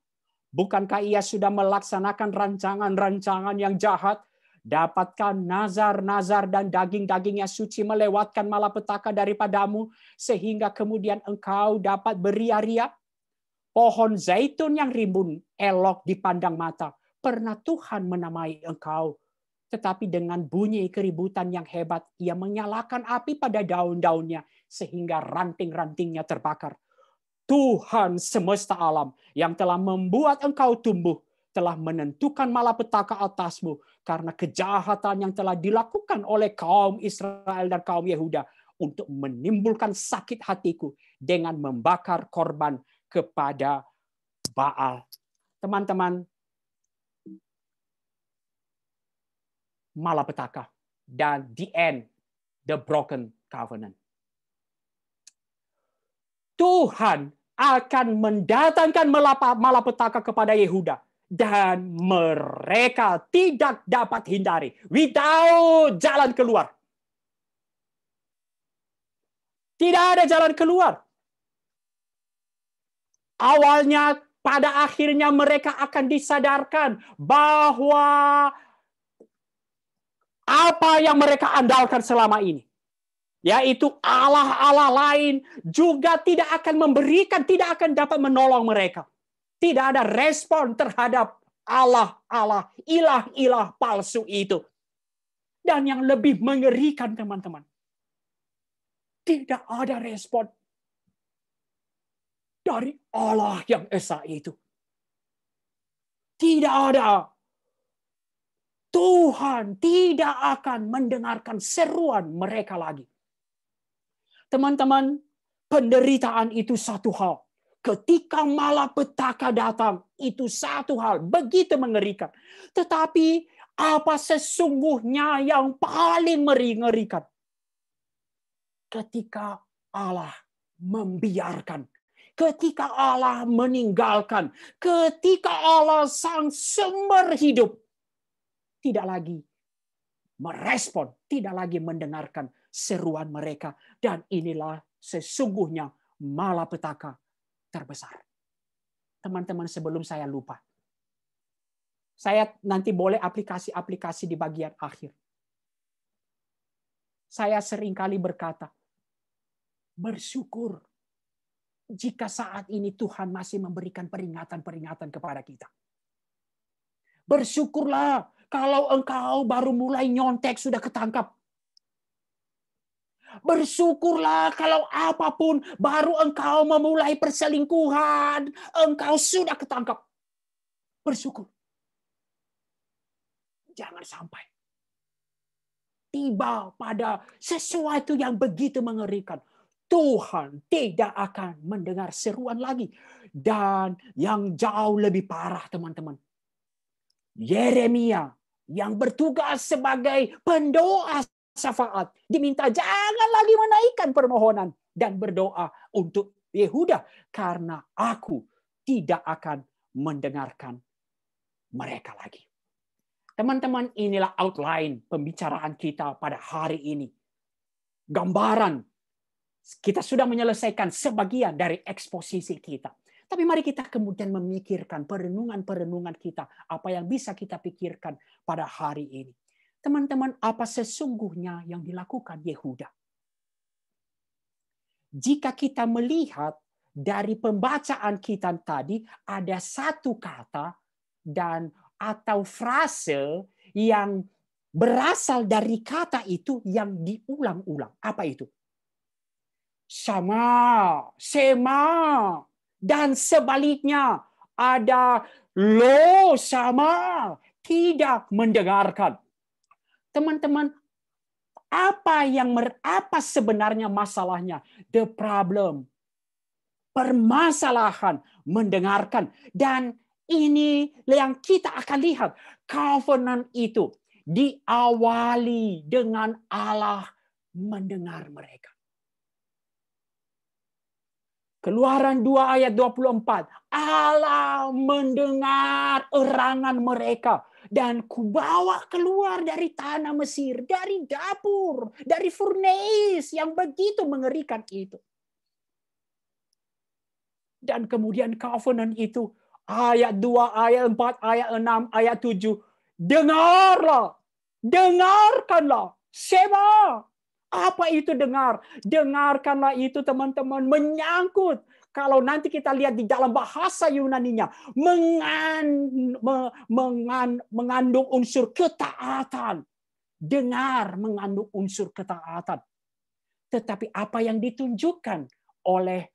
Bukankah ia sudah melaksanakan rancangan-rancangan yang jahat? Dapatkan nazar-nazar dan daging-dagingnya suci melewatkan malapetaka daripadamu, sehingga kemudian engkau dapat beria-ria. Pohon zaitun yang rimbun elok dipandang mata. Pernah Tuhan menamai engkau, tetapi dengan bunyi keributan yang hebat, ia menyalakan api pada daun-daunnya, sehingga ranting-rantingnya terbakar. Tuhan semesta alam yang telah membuat engkau tumbuh, telah menentukan malapetaka atasmu karena kejahatan yang telah dilakukan oleh kaum Israel dan kaum Yehuda untuk menimbulkan sakit hatiku dengan membakar korban kepada Baal. Teman-teman, malapetaka dan the end, the broken covenant. Tuhan akan mendatangkan malapetaka kepada Yehuda. Dan mereka tidak dapat hindari. Without jalan keluar. Tidak ada jalan keluar. Awalnya, pada akhirnya mereka akan disadarkan bahwa apa yang mereka andalkan selama ini, yaitu Allah-Allah lain, juga tidak akan memberikan, tidak akan dapat menolong mereka. Tidak ada respon terhadap Allah-Allah, ilah-ilah palsu itu. Dan yang lebih mengerikan, teman-teman, tidak ada respon dari Allah yang esa itu. Tidak ada. Tuhan tidak akan mendengarkan seruan mereka lagi. Teman-teman, penderitaan itu satu hal. Ketika malapetaka datang, itu satu hal. Begitu mengerikan. Tetapi apa sesungguhnya yang paling mengerikan? Ketika Allah membiarkan, ketika Allah meninggalkan, ketika Allah sang sumber hidup tidak lagi merespon, tidak lagi mendengarkan seruan mereka, dan inilah sesungguhnya malapetaka terbesar. Teman-teman, sebelum saya lupa, saya nanti boleh aplikasi-aplikasi di bagian akhir. Saya seringkali berkata, bersyukur jika saat ini Tuhan masih memberikan peringatan-peringatan kepada kita. Bersyukurlah kalau engkau baru mulai nyontek sudah ketangkap. Bersyukurlah kalau apapun baru engkau memulai perselingkuhan, engkau sudah ketangkap. Bersyukur. Jangan sampai tiba pada sesuatu yang begitu mengerikan. Tuhan tidak akan mendengar seruan lagi. Dan yang jauh lebih parah, teman-teman, Yeremia yang bertugas sebagai pendoa syafaat diminta jangan lagi menaikkan permohonan dan berdoa untuk Yehuda karena aku tidak akan mendengarkan mereka lagi. Teman-teman, inilah outline pembicaraan kita pada hari ini. Gambaran. Kita sudah menyelesaikan sebagian dari eksposisi kita. Tapi mari kita kemudian memikirkan perenungan-perenungan kita. Apa yang bisa kita pikirkan pada hari ini. Teman-teman, apa sesungguhnya yang dilakukan Yehuda? Jika kita melihat dari pembacaan kita tadi, ada satu kata dan atau frase yang berasal dari kata itu yang diulang-ulang. Apa itu? Sama, sema, dan sebaliknya ada lo sama, tidak mendengarkan. Teman-teman, apa sebenarnya masalahnya? The problem, permasalahan mendengarkan. Dan ini yang kita akan lihat. Covenant itu diawali dengan Allah mendengar mereka. Keluaran 2 ayat 24. Allah mendengar erangan mereka. Dan kubawa keluar dari tanah Mesir, dari dapur, dari furnace yang begitu mengerikan itu. Dan kemudian covenant itu, ayat 2, ayat 4, ayat 6, ayat 7. Dengarlah, dengarkanlah, sema. Apa itu dengar? Dengarkanlah itu, teman-teman, menyangkut. Kalau nanti kita lihat di dalam bahasa Yunaninya, mengandung unsur ketaatan. Dengar mengandung unsur ketaatan. Tetapi apa yang ditunjukkan oleh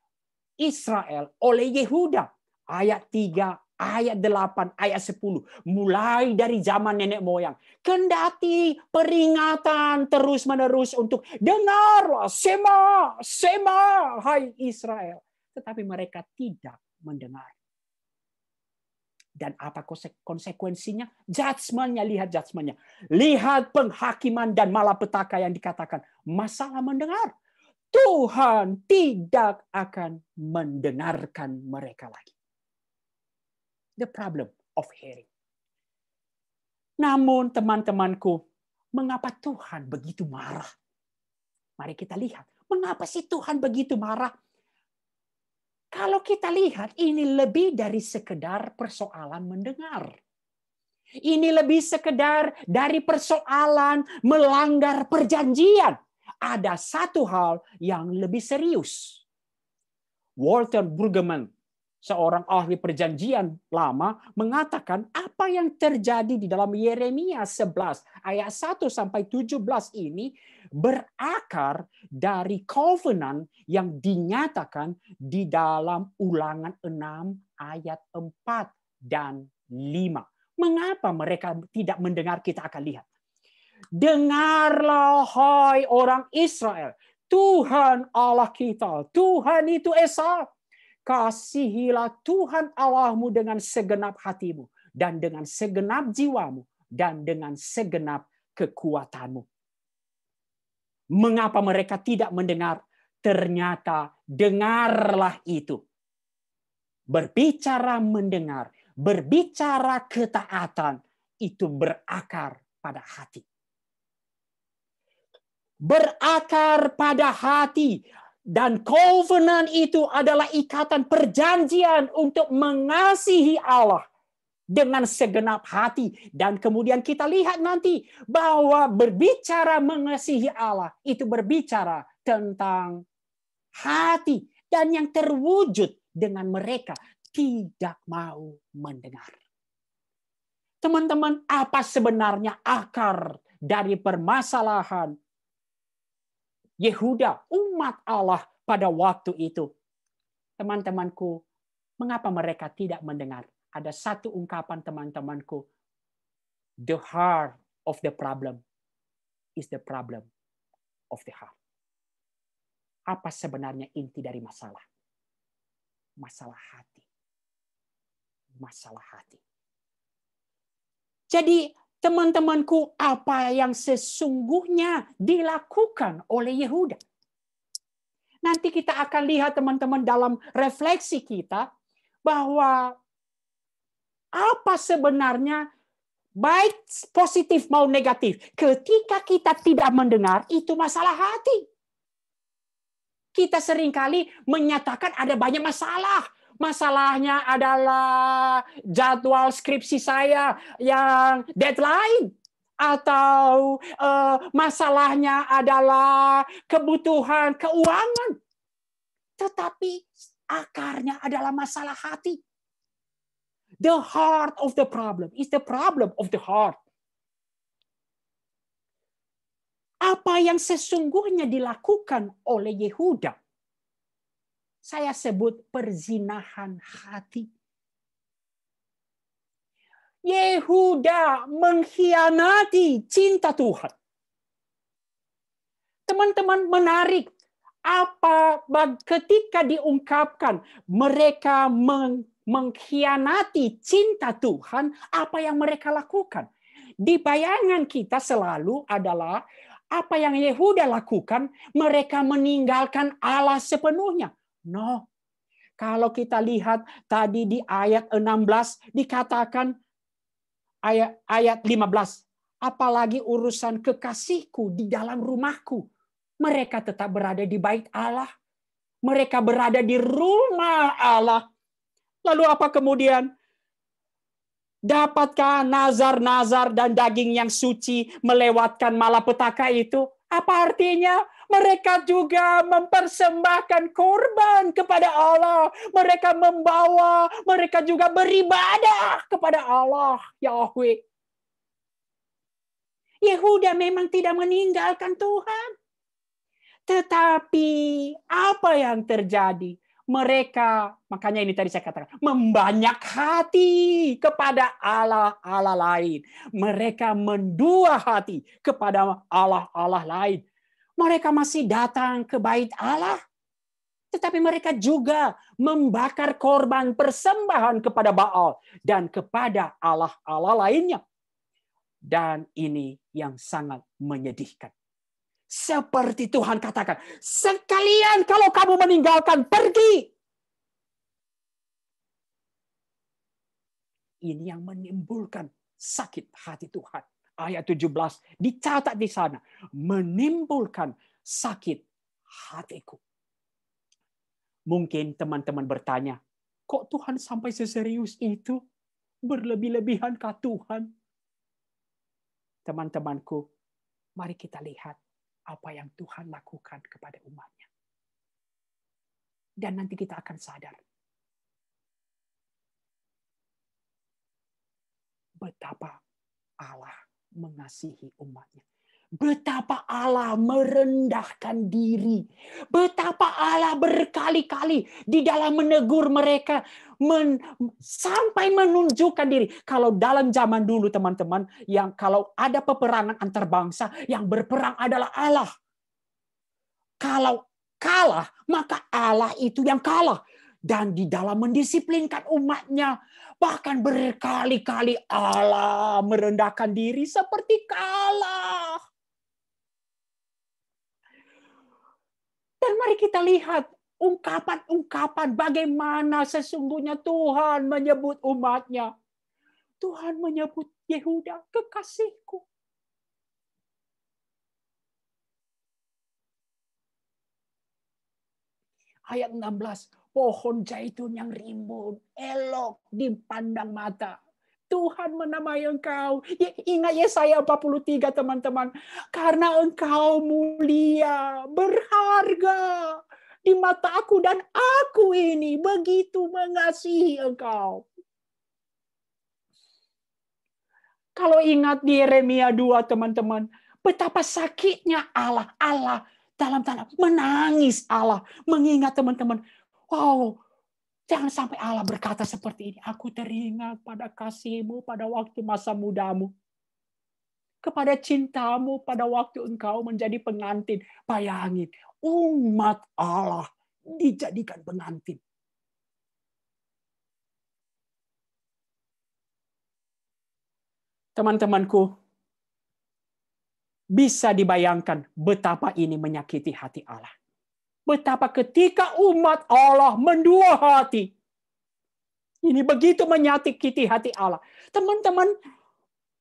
Israel, oleh Yehuda, ayat 3, ayat 8, ayat 10, mulai dari zaman nenek moyang. Kendati peringatan terus-menerus untuk dengarlah, sema, sema, hai Israel. Tetapi mereka tidak mendengar. Dan apa konsekuensinya? Judgment-nya, lihat judgment-nya. Lihat penghakiman dan malapetaka yang dikatakan. Masalah mendengar. Tuhan tidak akan mendengarkan mereka lagi. The problem of hearing. Namun teman-temanku, mengapa Tuhan begitu marah? Mari kita lihat. Mengapa sih Tuhan begitu marah? Kalau kita lihat, ini lebih dari sekedar persoalan mendengar. Ini lebih sekedar dari persoalan melanggar perjanjian. Ada satu hal yang lebih serius. Walter Brueggemann, seorang ahli perjanjian lama, mengatakan apa yang terjadi di dalam Yeremia 11 ayat 1 sampai 17 ini berakar dari covenant yang dinyatakan di dalam Ulangan 6 ayat 4 dan 5. Mengapa mereka tidak mendengar? Kita akan lihat. Dengarlah hai orang Israel, Tuhan Allah kita, Tuhan itu Esa. Kasihilah Tuhan Allahmu dengan segenap hatimu, dan dengan segenap jiwamu, dan dengan segenap kekuatanmu. Mengapa mereka tidak mendengar? Ternyata dengarlah itu. Berbicara mendengar, berbicara ketaatan, itu berakar pada hati. Berakar pada hati. Dan covenant itu adalah ikatan perjanjian untuk mengasihi Allah dengan segenap hati. Dan kemudian kita lihat nanti bahwa berbicara mengasihi Allah itu berbicara tentang hati. Dan yang terwujud dengan mereka tidak mau mendengar. Teman-teman, apa sebenarnya akar dari permasalahan Yehuda, umat Allah pada waktu itu? Teman-temanku, mengapa mereka tidak mendengar? Ada satu ungkapan teman-temanku. The heart of the problem is the problem of the heart. Apa sebenarnya inti dari masalah? Masalah hati. Masalah hati. Jadi, teman-temanku, apa yang sesungguhnya dilakukan oleh Yehuda? Nanti kita akan lihat teman-teman dalam refleksi kita bahwa apa sebenarnya baik positif mau negatif. Ketika kita tidak mendengar, itu masalah hati. Kita seringkali menyatakan ada banyak masalah. Masalahnya adalah jadwal skripsi saya yang deadline. Atau masalahnya adalah kebutuhan keuangan. Tetapi akarnya adalah masalah hati. The heart of the problem is the problem of the heart. Apa yang sesungguhnya dilakukan oleh Yehuda? Saya sebut perzinahan hati. Yehuda mengkhianati cinta Tuhan. Teman-teman, menarik. Apa ketika diungkapkan mereka mengkhianati cinta Tuhan, apa yang mereka lakukan? Di bayangan kita selalu adalah apa yang Yehuda lakukan, mereka meninggalkan Allah sepenuhnya. No. Kalau kita lihat tadi di ayat 16 dikatakan ayat 15, apalagi urusan kekasihku di dalam rumahku. Mereka tetap berada di bait Allah. Mereka berada di rumah Allah. Lalu apa kemudian? Dapatkah nazar-nazar dan daging yang suci melewatkan malapetaka itu? Apa artinya? Mereka juga mempersembahkan korban kepada Allah. Mereka membawa, mereka juga beribadah kepada Allah, Yahweh. Yehuda memang tidak meninggalkan Tuhan. Tetapi apa yang terjadi? Mereka, makanya ini tadi saya katakan, membanyak hati kepada Allah-Allah lain. Mereka mendua hati kepada Allah-Allah lain. Mereka masih datang ke bait Allah. Tetapi mereka juga membakar korban persembahan kepada Baal dan kepada Allah-Allah lainnya. Dan ini yang sangat menyedihkan. Seperti Tuhan katakan, sekalian kalau kamu meninggalkan, pergi. Ini yang menimbulkan sakit hati Tuhan. Ayat 17 dicatat di sana, menimbulkan sakit hatiku. Mungkin teman-teman bertanya, kok Tuhan sampai seserius itu? Berlebih-lebihankah Tuhan? Teman-temanku, mari kita lihat apa yang Tuhan lakukan kepada umatnya. Dan nanti kita akan sadar betapa Allah mengasihi umatnya. Betapa Allah merendahkan diri. Betapa Allah berkali-kali di dalam menegur mereka. Sampai menunjukkan diri. Kalau dalam zaman dulu teman-teman, yang kalau ada peperangan antar bangsa, yang berperang adalah Allah. Kalau kalah, maka Allah itu yang kalah. Dan di dalam mendisiplinkan umatnya, bahkan berkali-kali Allah merendahkan diri seperti kalah. Dan mari kita lihat ungkapan-ungkapan bagaimana sesungguhnya Tuhan menyebut umatnya. Tuhan menyebut Yehuda, kekasihku. Ayat 16, pohon zaitun yang rimbun, elok dipandang mata. Tuhan menamai engkau. Ingat Yesaya 43 teman-teman. Karena engkau mulia, berharga di mata aku dan aku ini begitu mengasihi engkau. Kalau ingat di Yeremia 2 teman-teman, betapa sakitnya Allah dalam tanda menangis Allah, mengingat teman-teman, wow, jangan sampai Allah berkata seperti ini, aku teringat pada kasih-Mu pada waktu masa mudamu, kepada cintamu pada waktu engkau menjadi pengantin. Bayangin, umat Allah dijadikan pengantin. Teman-temanku, bisa dibayangkan betapa ini menyakiti hati Allah. Betapa ketika umat Allah mendua hati. Ini begitu menyakiti hati Allah. Teman-teman,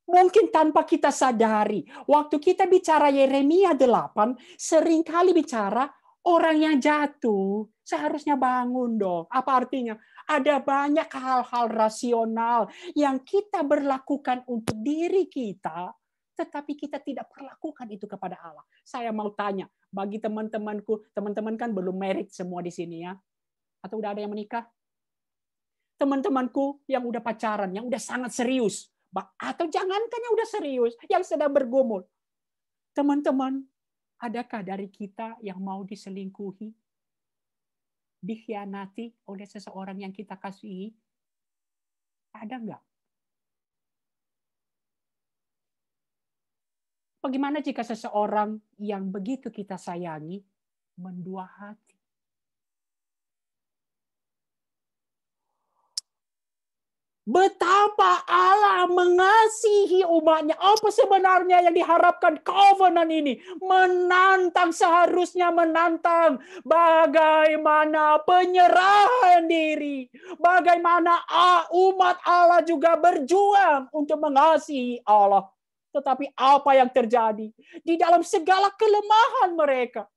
mungkin tanpa kita sadari, waktu kita bicara Yeremia 8, seringkali bicara orang yang jatuh seharusnya bangun dong. Apa artinya? Ada banyak hal-hal rasional yang kita berlakukan untuk diri kita, tetapi kita tidak perlakukan itu kepada Allah. Saya mau tanya, bagi teman-temanku, teman-teman kan belum married semua di sini ya? Atau udah ada yang menikah? Teman-temanku yang udah pacaran, yang udah sangat serius, atau jangankan yang udah serius, yang sedang bergumul. Teman-teman, adakah dari kita yang mau diselingkuhi, dikhianati oleh seseorang yang kita kasihi? Ada nggak? Bagaimana jika seseorang yang begitu kita sayangi mendua hati? Betapa Allah mengasihi umatnya. Apa sebenarnya yang diharapkan covenant ini? Menantang, seharusnya menantang. Bagaimana penyerahan diri. Bagaimana umat Allah juga berjuang untuk mengasihi Allah. Tetapi apa yang terjadi? Di dalam segala kelemahan mereka,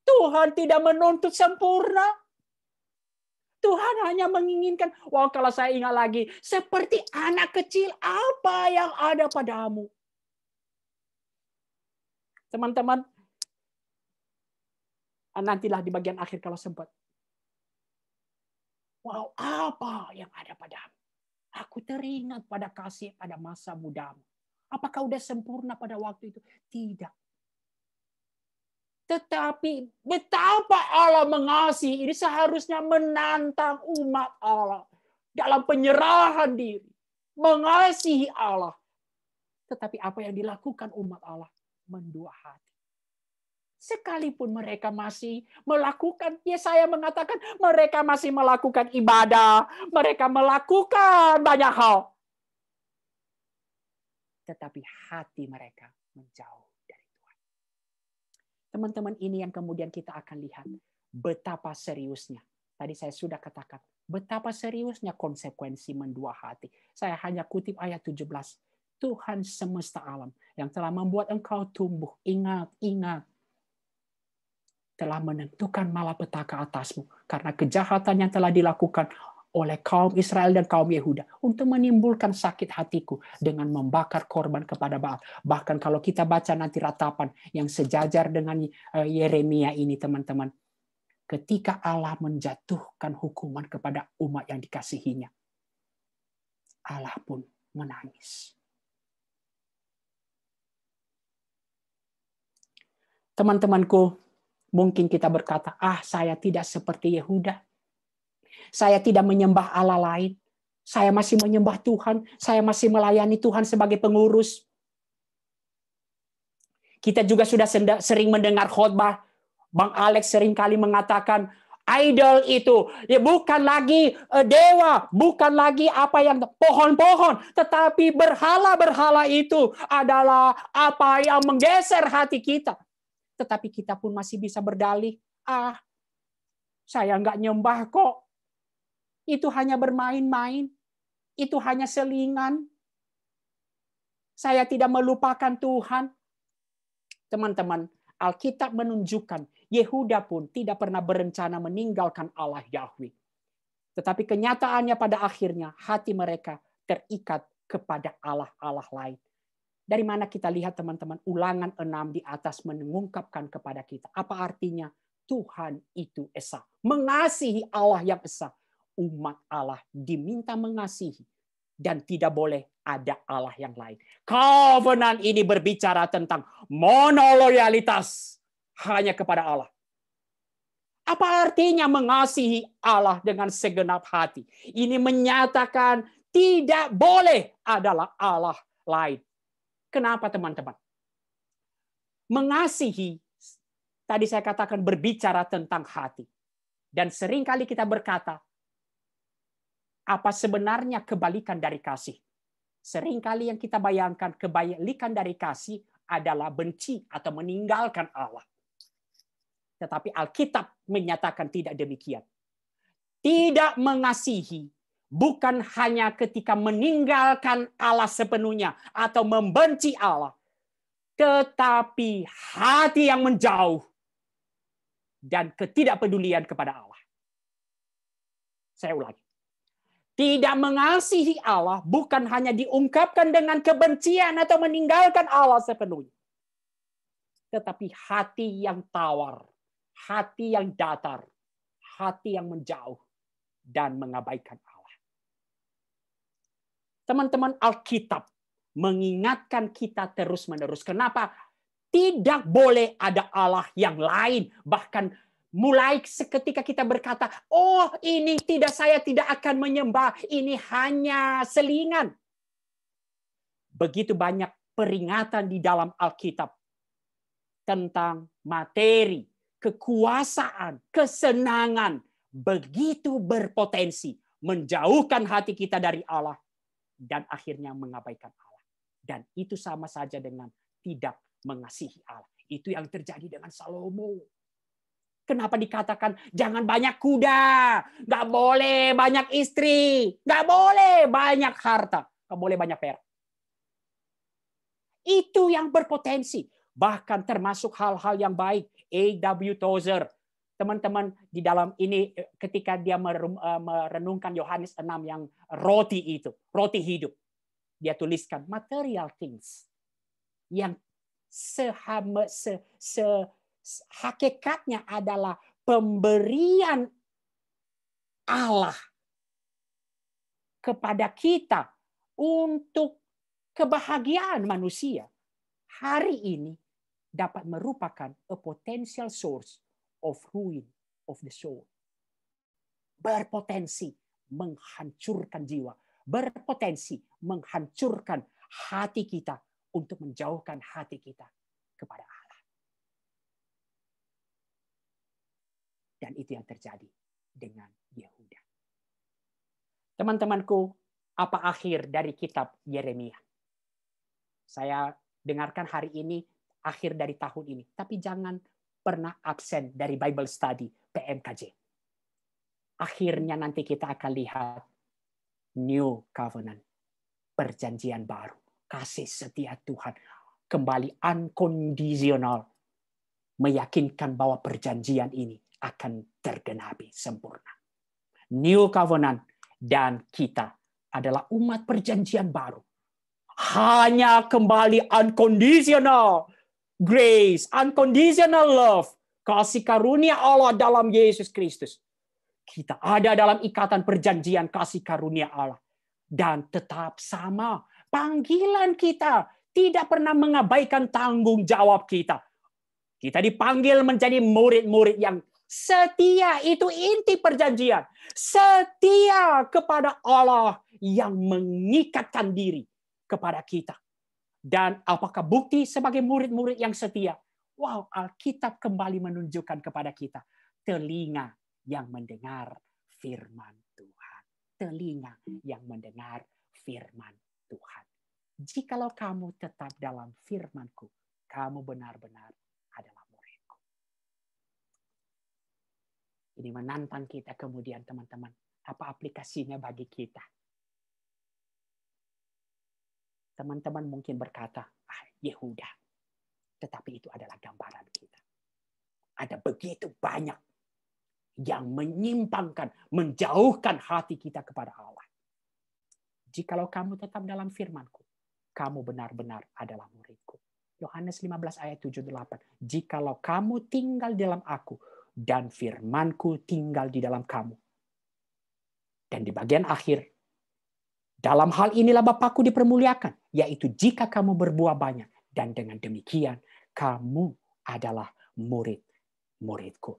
Tuhan tidak menuntut sempurna. Tuhan hanya menginginkan, wah kalau saya ingat lagi, seperti anak kecil apa yang ada padamu. Teman-teman, nantilah di bagian akhir kalau sempat. Wow, apa yang ada padamu? Aku teringat pada kasih pada masa mudamu. Apakah udah sempurna pada waktu itu? Tidak. Tetapi betapa Allah mengasihi, ini seharusnya menantang umat Allah dalam penyerahan diri, mengasihi Allah. Tetapi apa yang dilakukan umat Allah? Mendua hati. Sekalipun mereka masih melakukan, Yesaya mengatakan mereka masih melakukan ibadah, mereka melakukan banyak hal. Tetapi hati mereka menjauh. Teman-teman, ini yang kemudian kita akan lihat betapa seriusnya. Tadi saya sudah katakan, betapa seriusnya konsekuensi mendua hati. Saya hanya kutip ayat 17. Tuhan semesta alam yang telah membuat engkau tumbuh, ingat, telah menentukan malapetaka atasmu karena kejahatan yang telah dilakukan oleh kaum Israel dan kaum Yehuda untuk menimbulkan sakit hatiku dengan membakar korban kepada Baal. Bahkan kalau kita baca nanti ratapan yang sejajar dengan Yeremia ini teman-teman, ketika Allah menjatuhkan hukuman kepada umat yang dikasihinya, Allah pun menangis. Teman-temanku, mungkin kita berkata, saya tidak seperti Yehuda. Saya tidak menyembah Allah lain. Saya masih menyembah Tuhan. Saya masih melayani Tuhan sebagai pengurus. Kita juga sudah sering mendengar khotbah. Bang Alex seringkali mengatakan, idol itu ya bukan lagi dewa, bukan lagi apa yang pohon-pohon, tetapi berhala-berhala itu adalah apa yang menggeser hati kita. Tetapi kita pun masih bisa berdalih, saya nggak nyembah kok. Itu hanya bermain-main. Itu hanya selingan. Saya tidak melupakan Tuhan. Teman-teman, Alkitab menunjukkan Yehuda pun tidak pernah berencana meninggalkan Allah Yahweh. Tetapi kenyataannya pada akhirnya hati mereka terikat kepada Allah-Allah lain. Dari mana kita lihat teman-teman, Ulangan 6 di atas mengungkapkan kepada kita. Apa artinya? Tuhan itu esa. Mengasihi Allah yang esa. Umat Allah diminta mengasihi. Dan tidak boleh ada Allah yang lain. Covenant ini berbicara tentang monoloyalitas hanya kepada Allah. Apa artinya mengasihi Allah dengan segenap hati? Ini menyatakan tidak boleh adalah Allah lain. Kenapa teman-teman? Mengasihi, tadi saya katakan berbicara tentang hati. Dan seringkali kita berkata, apa sebenarnya kebalikan dari kasih? Seringkali yang kita bayangkan kebalikan dari kasih adalah benci atau meninggalkan Allah. Tetapi Alkitab menyatakan tidak demikian. Tidak mengasihi bukan hanya ketika meninggalkan Allah sepenuhnya atau membenci Allah, tetapi hati yang menjauh dan ketidakpedulian kepada Allah. Saya ulangi. Tidak mengasihi Allah bukan hanya diungkapkan dengan kebencian atau meninggalkan Allah sepenuhnya, tetapi hati yang tawar, hati yang datar, hati yang menjauh dan mengabaikan Allah. Teman-teman, Alkitab mengingatkan kita terus-menerus. Kenapa? Tidak boleh ada Allah yang lain. Bahkan mulai seketika kita berkata, ini saya tidak akan menyembah. Ini hanya selingan. Begitu banyak peringatan di dalam Alkitab tentang materi, kekuasaan, kesenangan. Begitu berpotensi menjauhkan hati kita dari Allah. Dan akhirnya mengabaikan Allah. Dan itu sama saja dengan tidak mengasihi Allah. Itu yang terjadi dengan Salomo. Kenapa dikatakan jangan banyak kuda, nggak boleh banyak istri, nggak boleh banyak harta, nggak boleh banyak perak. Itu yang berpotensi. Bahkan termasuk hal-hal yang baik. A.W. Tozer, teman-teman di dalam ini ketika dia merenungkan Yohanes 6 yang roti itu, roti hidup. Dia tuliskan material things yang hakikatnya adalah pemberian Allah kepada kita untuk kebahagiaan manusia. Hari ini dapat merupakan a potential source of ruin of the soul. Berpotensi menghancurkan jiwa. Berpotensi menghancurkan hati kita untuk menjauhkan hati kita kepada Allah. Dan itu yang terjadi dengan Yehuda. Teman-temanku, apa akhir dari kitab Yeremia? Saya dengarkan hari ini, akhir dari tahun ini. Tapi jangan pernah absen dari Bible Study PMKJ. Akhirnya nanti kita akan lihat New Covenant. Perjanjian baru. Kasih setia Tuhan. Kembali unconditional. Meyakinkan bahwa perjanjian ini akan tergenapi sempurna. New Covenant dan kita adalah umat perjanjian baru. Hanya kembali unconditional grace, unconditional love, kasih karunia Allah dalam Yesus Kristus. Kita ada dalam ikatan perjanjian kasih karunia Allah. dan tetap sama. Panggilan kita tidak pernah mengabaikan tanggung jawab kita. Kita dipanggil menjadi murid-murid yang setia. Itu inti perjanjian. Setia kepada Allah yang mengikatkan diri kepada kita. Dan apakah bukti sebagai murid-murid yang setia? Wow, Alkitab kembali menunjukkan kepada kita telinga yang mendengar firman Tuhan. Telinga yang mendengar firman Tuhan. Jikalau kamu tetap dalam firman-Ku, kamu benar-benar adalah murid-Ku. Ini menantang kita kemudian, teman-teman. Apa aplikasinya bagi kita? Teman-teman mungkin berkata, Yehuda. Tetapi itu adalah gambaran kita. Ada begitu banyak yang menyimpangkan, menjauhkan hati kita kepada Allah. Jikalau kamu tetap dalam firman-Ku, kamu benar-benar adalah murid-Ku. Yohanes 15 ayat 7-8. Jikalau kamu tinggal dalam aku, dan firman-Ku tinggal di dalam kamu. Dan di bagian akhir, dalam hal inilah Bapa-Ku dipermuliakan, yaitu jika kamu berbuah banyak, dan dengan demikian kamu adalah murid-murid-Ku.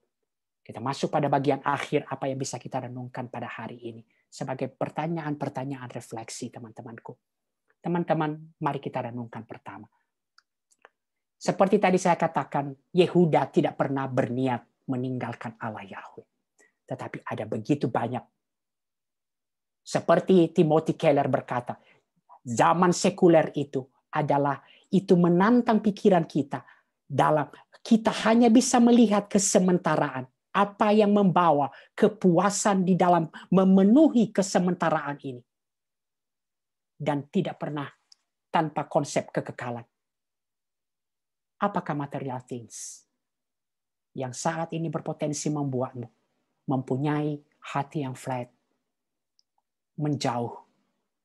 Kita masuk pada bagian akhir, apa yang bisa kita renungkan pada hari ini. Sebagai pertanyaan-pertanyaan refleksi, teman-temanku. Teman-teman, mari kita renungkan pertama. Seperti tadi saya katakan, Yehuda tidak pernah berniat meninggalkan Allah Yahweh. Tetapi ada begitu banyak. Seperti Timothy Keller berkata, zaman sekuler itu menantang pikiran kita. Kita hanya bisa melihat kesementaraan. Apa yang membawa kepuasan di dalam memenuhi kesementaraan ini. Dan tidak pernah tanpa konsep kekekalan. Apakah material things yang saat ini berpotensi membuatmu mempunyai hati yang flat, menjauh,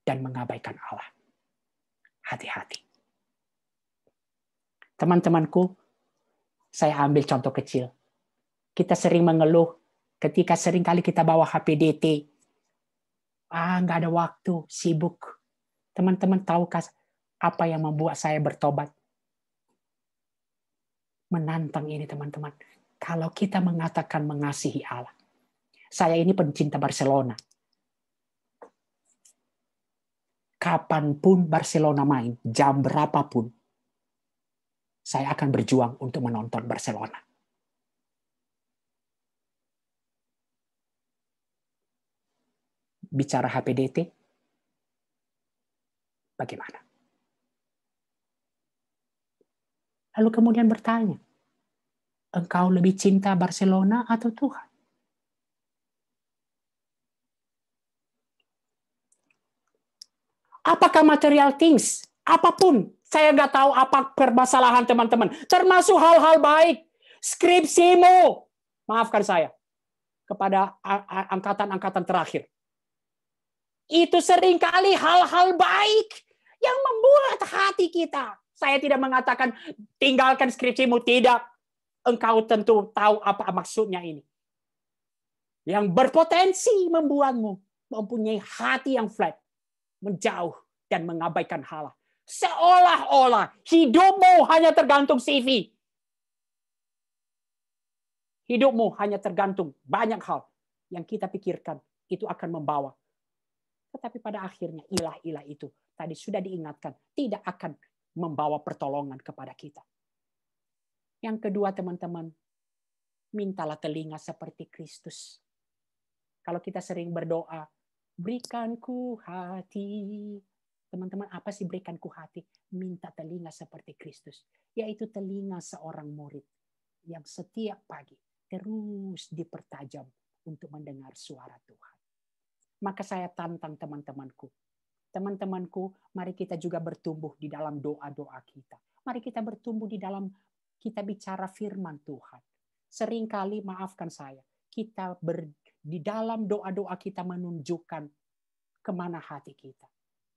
dan mengabaikan Allah? Hati-hati. Teman-temanku, saya ambil contoh kecil. Kita sering mengeluh ketika seringkali kita bawa HPDT. Nggak ada waktu, sibuk. Teman-teman tahukah apa yang membuat saya bertobat? Menantang ini, teman-teman. Kalau kita mengatakan mengasihi Allah. Saya ini pencinta Barcelona. Kapanpun Barcelona main, jam berapapun, saya akan berjuang untuk menonton Barcelona. Bicara HPDT, bagaimana? Lalu kemudian bertanya, engkau lebih cinta Barcelona atau Tuhan? Apakah material things? Apapun. Saya nggak tahu apa permasalahan teman-teman. Termasuk hal-hal baik. Skripsimu. Maafkan saya. Kepada angkatan-angkatan terakhir. Itu seringkali hal-hal baik yang membuat hati kita. Saya tidak mengatakan tinggalkan skripsimu, tidak. Engkau tentu tahu apa maksudnya ini. Yang berpotensi membuatmu mempunyai hati yang flat, menjauh dan mengabaikan Allah. Seolah-olah hidupmu hanya tergantung CV. Hidupmu hanya tergantung banyak hal yang kita pikirkan itu akan membawa. Tetapi pada akhirnya ilah-ilah itu tadi sudah diingatkan tidak akan membawa pertolongan kepada kita. Yang kedua, teman-teman, mintalah telinga seperti Kristus. Kalau kita sering berdoa, berikanku hati. Teman-teman, apa sih berikanku hati? Minta telinga seperti Kristus. Yaitu telinga seorang murid yang setiap pagi terus dipertajam untuk mendengar suara Tuhan. Maka saya tantang teman-temanku. Teman-temanku, mari kita juga bertumbuh di dalam doa-doa kita. Mari kita bertumbuh di dalam kita bicara firman Tuhan. Seringkali, maafkan saya, kita di dalam doa-doa kita menunjukkan kemana hati kita.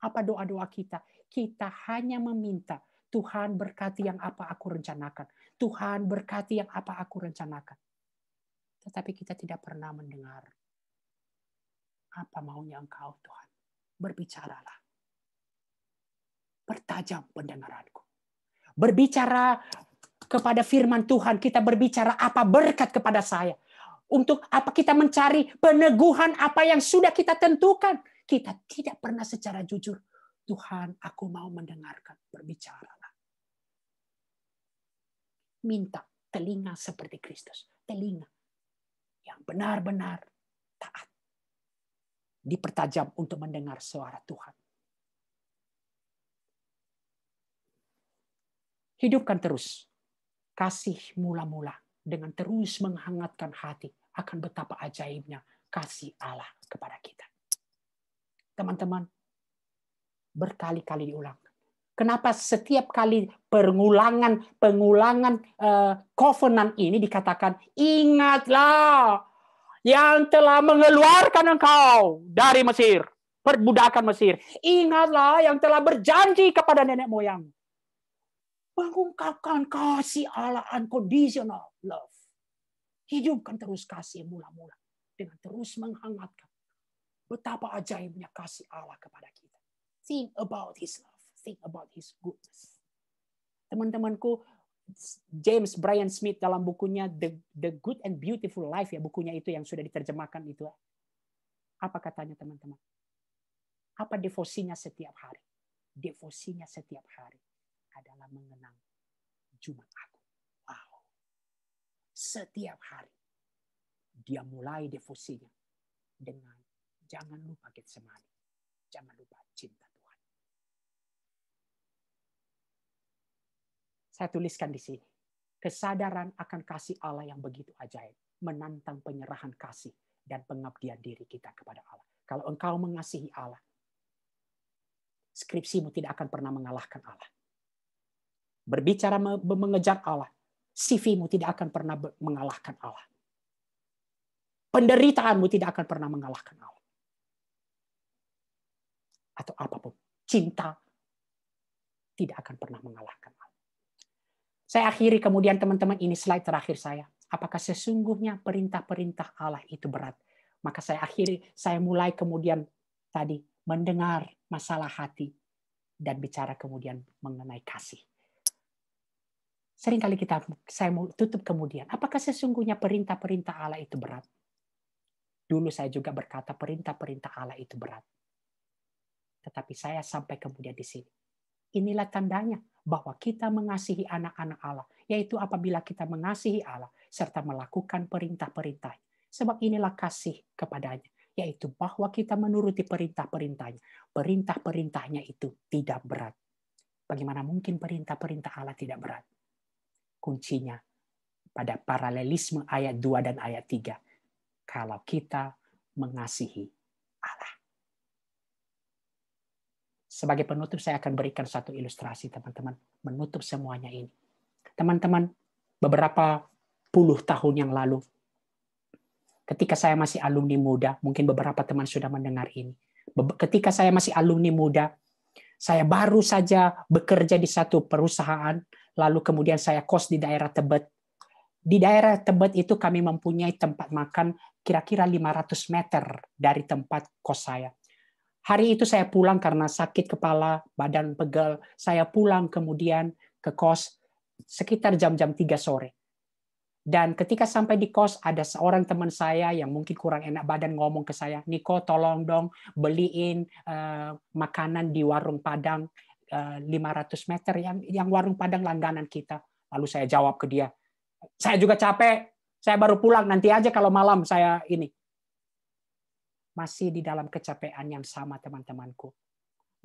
Apa doa-doa kita? Kita hanya meminta, Tuhan berkati yang apa aku rencanakan. Tuhan berkati yang apa aku rencanakan. Tetapi kita tidak pernah mendengar apa maunya Engkau, Tuhan. berbicaralah. Pertajam pendengaranku. Berbicara kepada firman Tuhan, kita berbicara apa berkat kepada saya. Untuk apa kita mencari peneguhan apa yang sudah kita tentukan. Kita tidak pernah secara jujur. Tuhan, aku mau mendengarkan. Berbicaralah. Minta telinga seperti Kristus. Telinga yang benar-benar taat. Dipertajam untuk mendengar suara Tuhan. Hidupkan terus kasih mula-mula dengan terus menghangatkan hati akan betapa ajaibnya kasih Allah kepada kita. Teman-teman, berkali-kali diulang. Kenapa setiap kali pengulangan covenant ini dikatakan, ingatlah yang telah mengeluarkan engkau dari Mesir, perbudakan Mesir. Ingatlah yang telah berjanji kepada nenek moyang. Mengungkapkan kasih Allah, unconditional love. Hidupkan terus kasih mula-mula dengan terus menghangatkan betapa ajaibnya kasih Allah kepada kita. Think about His love, think about His goodness. Teman-temanku, James Bryan Smith dalam bukunya The Good and Beautiful Life, ya bukunya itu yang sudah diterjemahkan itu. Apa katanya teman-teman? Apa devosinya setiap hari? Devosinya setiap hari adalah mengenang Jumat Agung. Wow. Setiap hari dia mulai devosinya dengan jangan lupa Getsemani. Jangan lupa cinta Tuhan. Saya tuliskan di sini. Kesadaran akan kasih Allah yang begitu ajaib. Menantang penyerahan kasih dan pengabdian diri kita kepada Allah. Kalau engkau mengasihi Allah, skripsimu tidak akan pernah mengalahkan Allah. Berbicara mengejar Allah, CV-mu tidak akan pernah mengalahkan Allah. Penderitaanmu tidak akan pernah mengalahkan Allah. Atau apapun. Cinta tidak akan pernah mengalahkan Allah. Saya akhiri kemudian teman-teman, ini slide terakhir saya. Apakah sesungguhnya perintah-perintah Allah itu berat? Maka saya mulai kemudian tadi mendengar masalah hati dan bicara kemudian mengenai kasih. Seringkali saya mau tutup kemudian. Apakah sesungguhnya perintah-perintah Allah itu berat? Dulu saya juga berkata perintah-perintah Allah itu berat. Tetapi saya sampai kemudian di sini. Inilah tandanya bahwa kita mengasihi anak-anak Allah. Yaitu apabila kita mengasihi Allah serta melakukan perintah-perintahnya. Sebab inilah kasih kepadanya. Yaitu bahwa kita menuruti perintah-perintahnya. Perintah-perintahnya itu tidak berat. Bagaimana mungkin perintah-perintah Allah tidak berat? Kuncinya pada paralelisme ayat 2 dan ayat 3. Kalau kita mengasihi Allah. Sebagai penutup saya akan berikan satu ilustrasi teman-teman. Menutup semuanya ini. Teman-teman, beberapa puluh tahun yang lalu, ketika saya masih alumni muda, mungkin beberapa teman sudah mendengar ini. Ketika saya masih alumni muda, saya baru saja bekerja di satu perusahaan, lalu kemudian saya kos di daerah Tebet. Di daerah Tebet itu kami mempunyai tempat makan kira-kira 500 meter dari tempat kos saya. Hari itu saya pulang karena sakit kepala, badan pegel. Saya pulang kemudian ke kos sekitar jam-jam 3 sore. Dan ketika sampai di kos, ada seorang teman saya yang mungkin kurang enak badan ngomong ke saya, Niko tolong dong beliin makanan di warung Padang 500 meter, yang warung Padang langganan kita. Lalu saya jawab ke dia, saya juga capek, saya baru pulang, nanti aja kalau malam saya ini. Masih di dalam kecapean yang sama teman-temanku.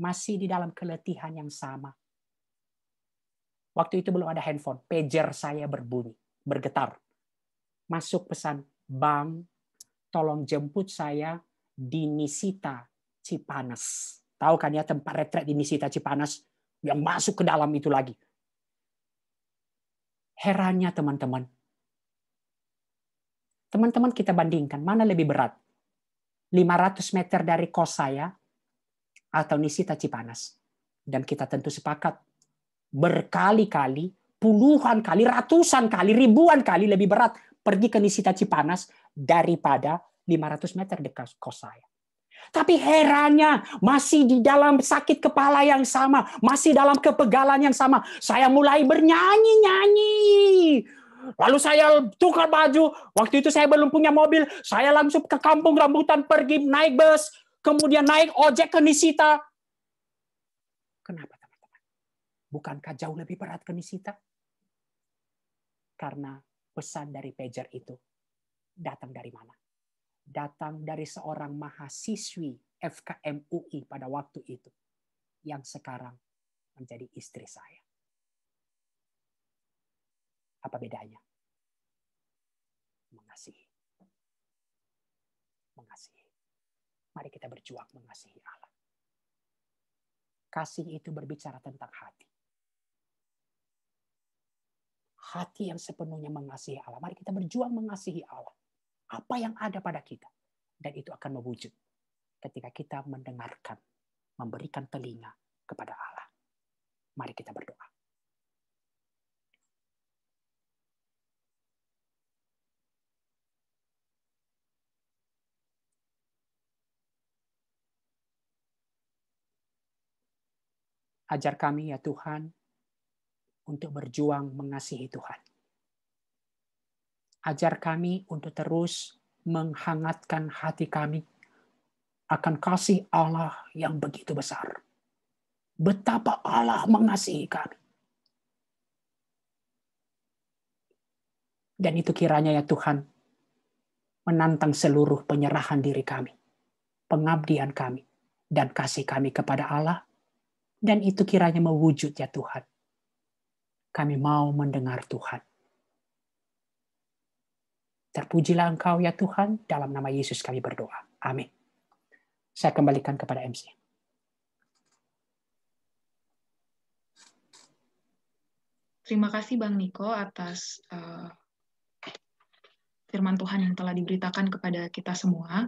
Masih di dalam keletihan yang sama. Waktu itu belum ada handphone, pager saya berbunyi. Bergetar. Masuk pesan, Bang, tolong jemput saya di Nisita Cipanas. Tahu kan ya tempat retret di Nisita Cipanas yang masuk ke dalam itu lagi. Herannya teman-teman. Teman-teman kita bandingkan, mana lebih berat? 500 meter dari kos saya atau Nisita Cipanas. Dan kita tentu sepakat berkali-kali, puluhan kali, ratusan kali, ribuan kali lebih berat pergi ke Nisita Cipanas daripada 500 meter dekat kos saya. Tapi herannya, masih di dalam sakit kepala yang sama, masih dalam kepegalan yang sama, saya mulai bernyanyi-nyanyi. Lalu saya tukar baju. Waktu itu saya belum punya mobil. Saya langsung ke Kampung Rambutan, pergi naik bus, kemudian naik ojek ke Nisita. Kenapa, teman-teman? Bukankah jauh lebih berat ke Nisita? Karena pesan dari pager itu datang dari mana? Datang dari seorang mahasiswi FKM UI pada waktu itu, yang sekarang menjadi istri saya. Apa bedanya? Mengasihi. Mengasihi. Mari kita berjuang mengasihi Allah. Kasih itu berbicara tentang hati. Hati yang sepenuhnya mengasihi Allah. Mari kita berjuang mengasihi Allah. Apa yang ada pada kita. Dan itu akan mewujud ketika kita mendengarkan, memberikan telinga kepada Allah. Mari kita berdoa. Ajar kami ya Tuhan, untuk berjuang mengasihi Tuhan. Ajar kami untuk terus menghangatkan hati kami akan kasih Allah yang begitu besar. Betapa Allah mengasihi kami. Dan itu kiranya ya Tuhan, menantang seluruh penyerahan diri kami, pengabdian kami, dan kasih kami kepada Allah. Dan itu kiranya mewujud ya Tuhan. Kami mau mendengar Tuhan. Terpujilah Engkau ya Tuhan, dalam nama Yesus kami berdoa. Amin. Saya kembalikan kepada MC. Terima kasih Bang Niko atas firman Tuhan yang telah diberitakan kepada kita semua.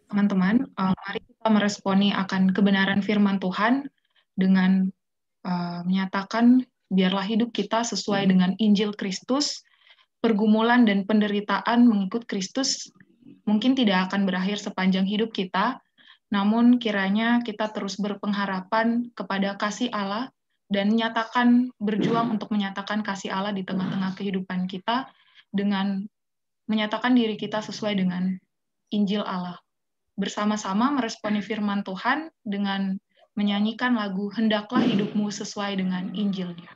Teman-teman, mari kita meresponi akan kebenaran firman Tuhan dengan menyatakan biarlah hidup kita sesuai dengan Injil Kristus. Pergumulan dan penderitaan mengikut Kristus mungkin tidak akan berakhir sepanjang hidup kita, namun kiranya kita terus berpengharapan kepada kasih Allah dan berjuang untuk menyatakan kasih Allah di tengah-tengah kehidupan kita dengan menyatakan diri kita sesuai dengan Injil Allah. Bersama-sama meresponi firman Tuhan dengan menyanyikan lagu Hendaklah Hidupmu Sesuai dengan Injilnya.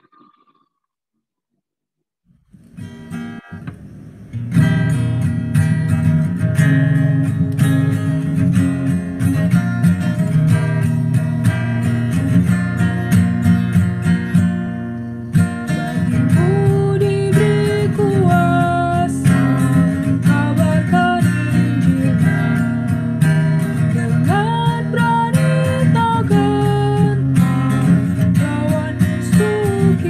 Suki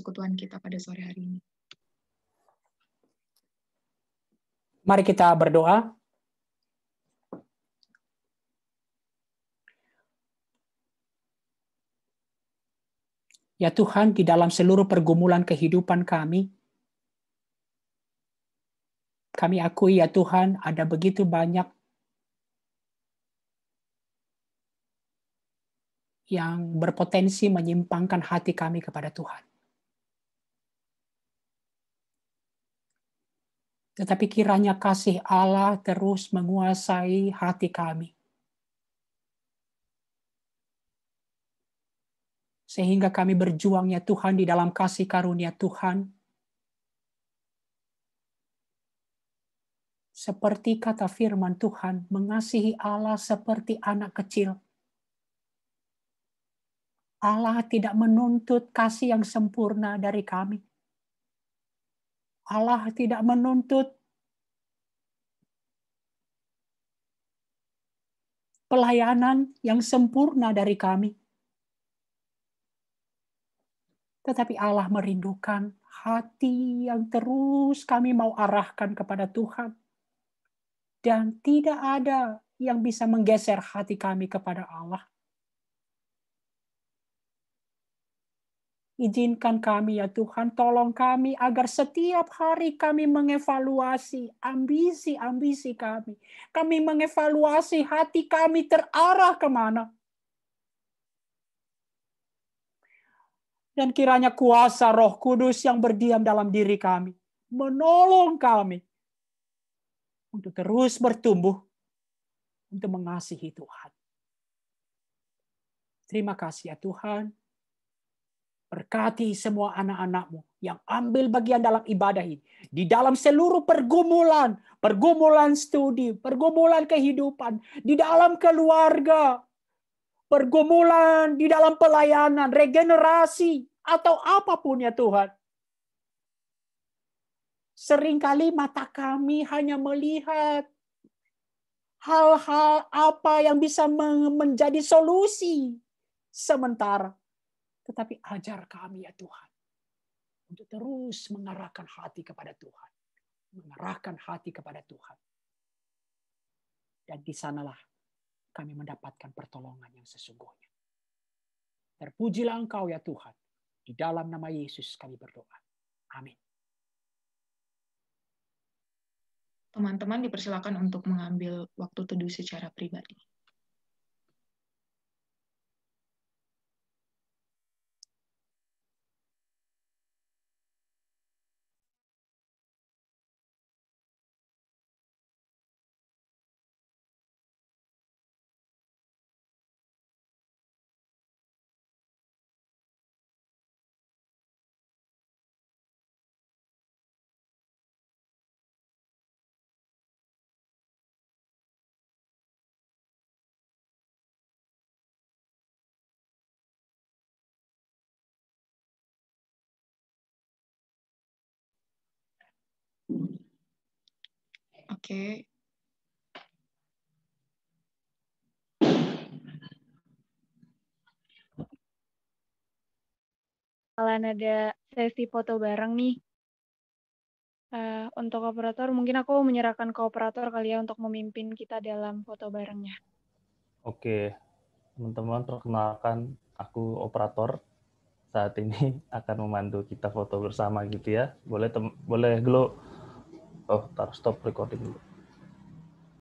persekutuan kita pada sore hari ini. Mari kita berdoa. Ya Tuhan, di dalam seluruh pergumulan kehidupan kami akui ya Tuhan, ada begitu banyak yang berpotensi menyimpangkan hati kami kepada Tuhan. Tetapi kiranya kasih Allah terus menguasai hati kami. Sehingga kami berjuang ya Tuhan di dalam kasih karunia Tuhan. Seperti kata firman Tuhan, mengasihi Allah seperti anak kecil. Allah tidak menuntut kasih yang sempurna dari kami. Allah tidak menuntut pelayanan yang sempurna dari kami. Tetapi Allah merindukan hati yang terus kami mau arahkan kepada Tuhan. Dan tidak ada yang bisa menggeser hati kami kepada Allah. Izinkan kami ya Tuhan, tolong kami agar setiap hari kami mengevaluasi ambisi-ambisi kami. Kami mengevaluasi hati kami terarah kemana. Dan kiranya kuasa Roh Kudus yang berdiam dalam diri kami menolong kami untuk terus bertumbuh untuk mengasihi Tuhan. Terima kasih ya Tuhan. Berkati semua anak-anak-Mu yang ambil bagian dalam ibadah ini. Di dalam seluruh pergumulan studi, pergumulan kehidupan, di dalam keluarga, pergumulan di dalam pelayanan, regenerasi, atau apapun ya Tuhan. Seringkali mata kami hanya melihat hal-hal apa yang bisa menjadi solusi sementara. Tetapi ajar kami ya Tuhan, untuk terus mengarahkan hati kepada Tuhan. Mengarahkan hati kepada Tuhan. Dan di sanalah kami mendapatkan pertolongan yang sesungguhnya. Terpujilah Engkau ya Tuhan. Di dalam nama Yesus kami berdoa. Amin. Teman-teman dipersilakan untuk mengambil waktu teduh secara pribadi. Oke. Kalian ada sesi foto bareng nih. Untuk operator, mungkin aku menyerahkan ke operator kali ya untuk memimpin kita dalam foto barengnya. Oke, teman-teman, perkenalkan aku operator. Saat ini akan memandu kita foto bersama gitu ya. Boleh Glo. Oh, taruh stop recording dulu.